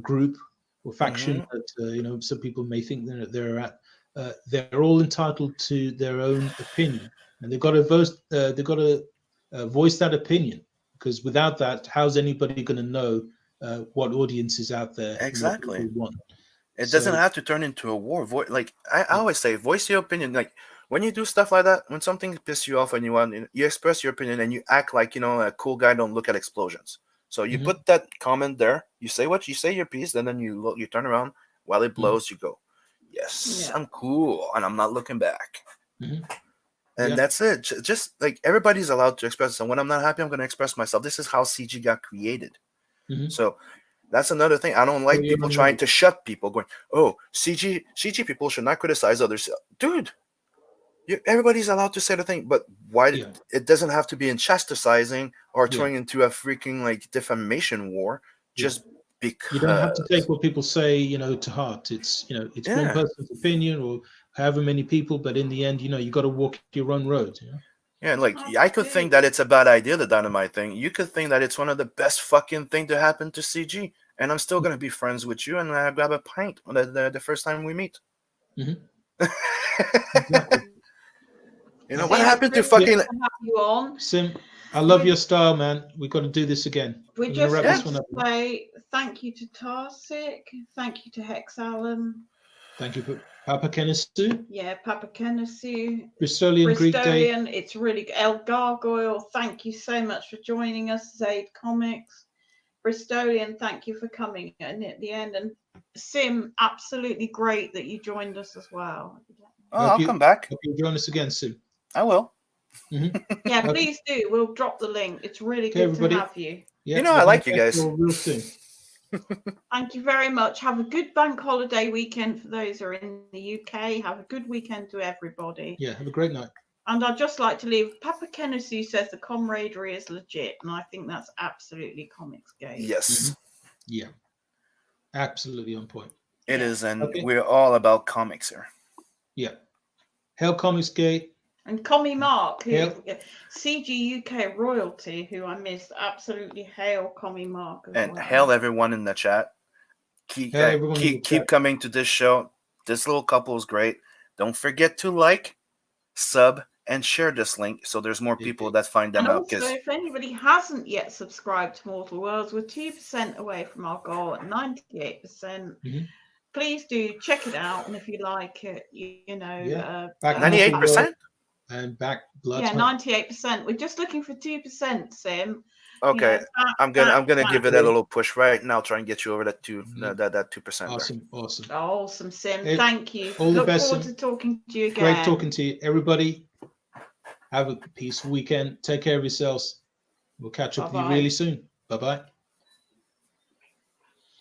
group or faction that some people may think that they're at, they're all entitled to their own opinion, and they've got to voice that opinion. Because without that, how's anybody going to know what audience is out there? Exactly. And what people want? It doesn't have to turn into a war. Like I always say, voice your opinion. Like when you do stuff like that, when something pisses you off and you express your opinion and you act like a cool guy. Don't look at explosions. So you put that comment there. You say your piece, and then you turn around while it blows. You go, yes, I'm cool, and I'm not looking back. And that's it. Just like everybody's allowed to express. And when I'm not happy, I'm going to express myself. This is how CG got created. So. That's another thing. I don't like people trying to shut people, going, "Oh, CG people should not criticize others." Dude, everybody's allowed to say the thing, but why? It doesn't have to be in chastising or turning into a freaking defamation war. Just because You don't have to take what people say, you know, to heart. It's, you know, it's one Yeah. person's opinion or however many people, but in the end, you know, you got to walk your own road. You know? Yeah, like I could think that it's a bad idea, the dynamite thing. You could think that it's one of the best fucking thing to happen to CG, and I'm still gonna be friends with you and grab a pint the first time we meet. Mhm. Exactly. You know Sim, what happened to it's really fucking? good to have you on. Sim, I love your style, man. We've got to do this again. We We're gonna just wrap want this one to up. say thank you to Tarsic, thank you to Hex Allen, Thank you, Papa Kennesu, yeah, Papa Kennesu, Bristolian Greek Day. Bristolian, it's really El Gargoyle, thank you so much for joining us, Zaid Comics, Bristolian, thank you for coming and at the end, and Sim, absolutely great that you joined us as well. Oh, I'll come back. Hope you join us again soon. I will. Yeah, please do. We'll drop the link. It's really good everybody. to have you. Yeah, You know, I like you guys. Real soon. Thank you very much. Have a good bank holiday weekend for those who are in the UK. Have a good weekend to everybody. Yeah, have a great night. And I'd just like to leave. Papa Kennedy says the camaraderie is legit, and I think that's absolutely Comicsgate. Yes. Yeah, absolutely on point. It is, and we're all about comics here. Yeah. Hail Comicsgate. And Commie Mark, who Hail. CG UK royalty, who I missed. Absolutely hail Commie Mark. And hail everyone in the chat. Keep coming to this show. This little couple is great. Don't forget to like, sub, and share this link so there's more people that find them and out. Also, if anybody hasn't yet subscribed to Mortal Worlds, we're 2% away from our goal at 98%. Please do check it out, and if you like it, you know, 98%. And back blood. Yeah, 98%. We're just looking for 2%, Sim. Okay, you know, I'm gonna give it a little push right now. Try and get you over that 2%. Awesome, awesome, awesome, Sim. Thank you. All the best. Look forward to talking to you again. Great talking to you, everybody. Have a peaceful weekend. Take care of yourselves. We'll catch up with you really soon. Bye bye.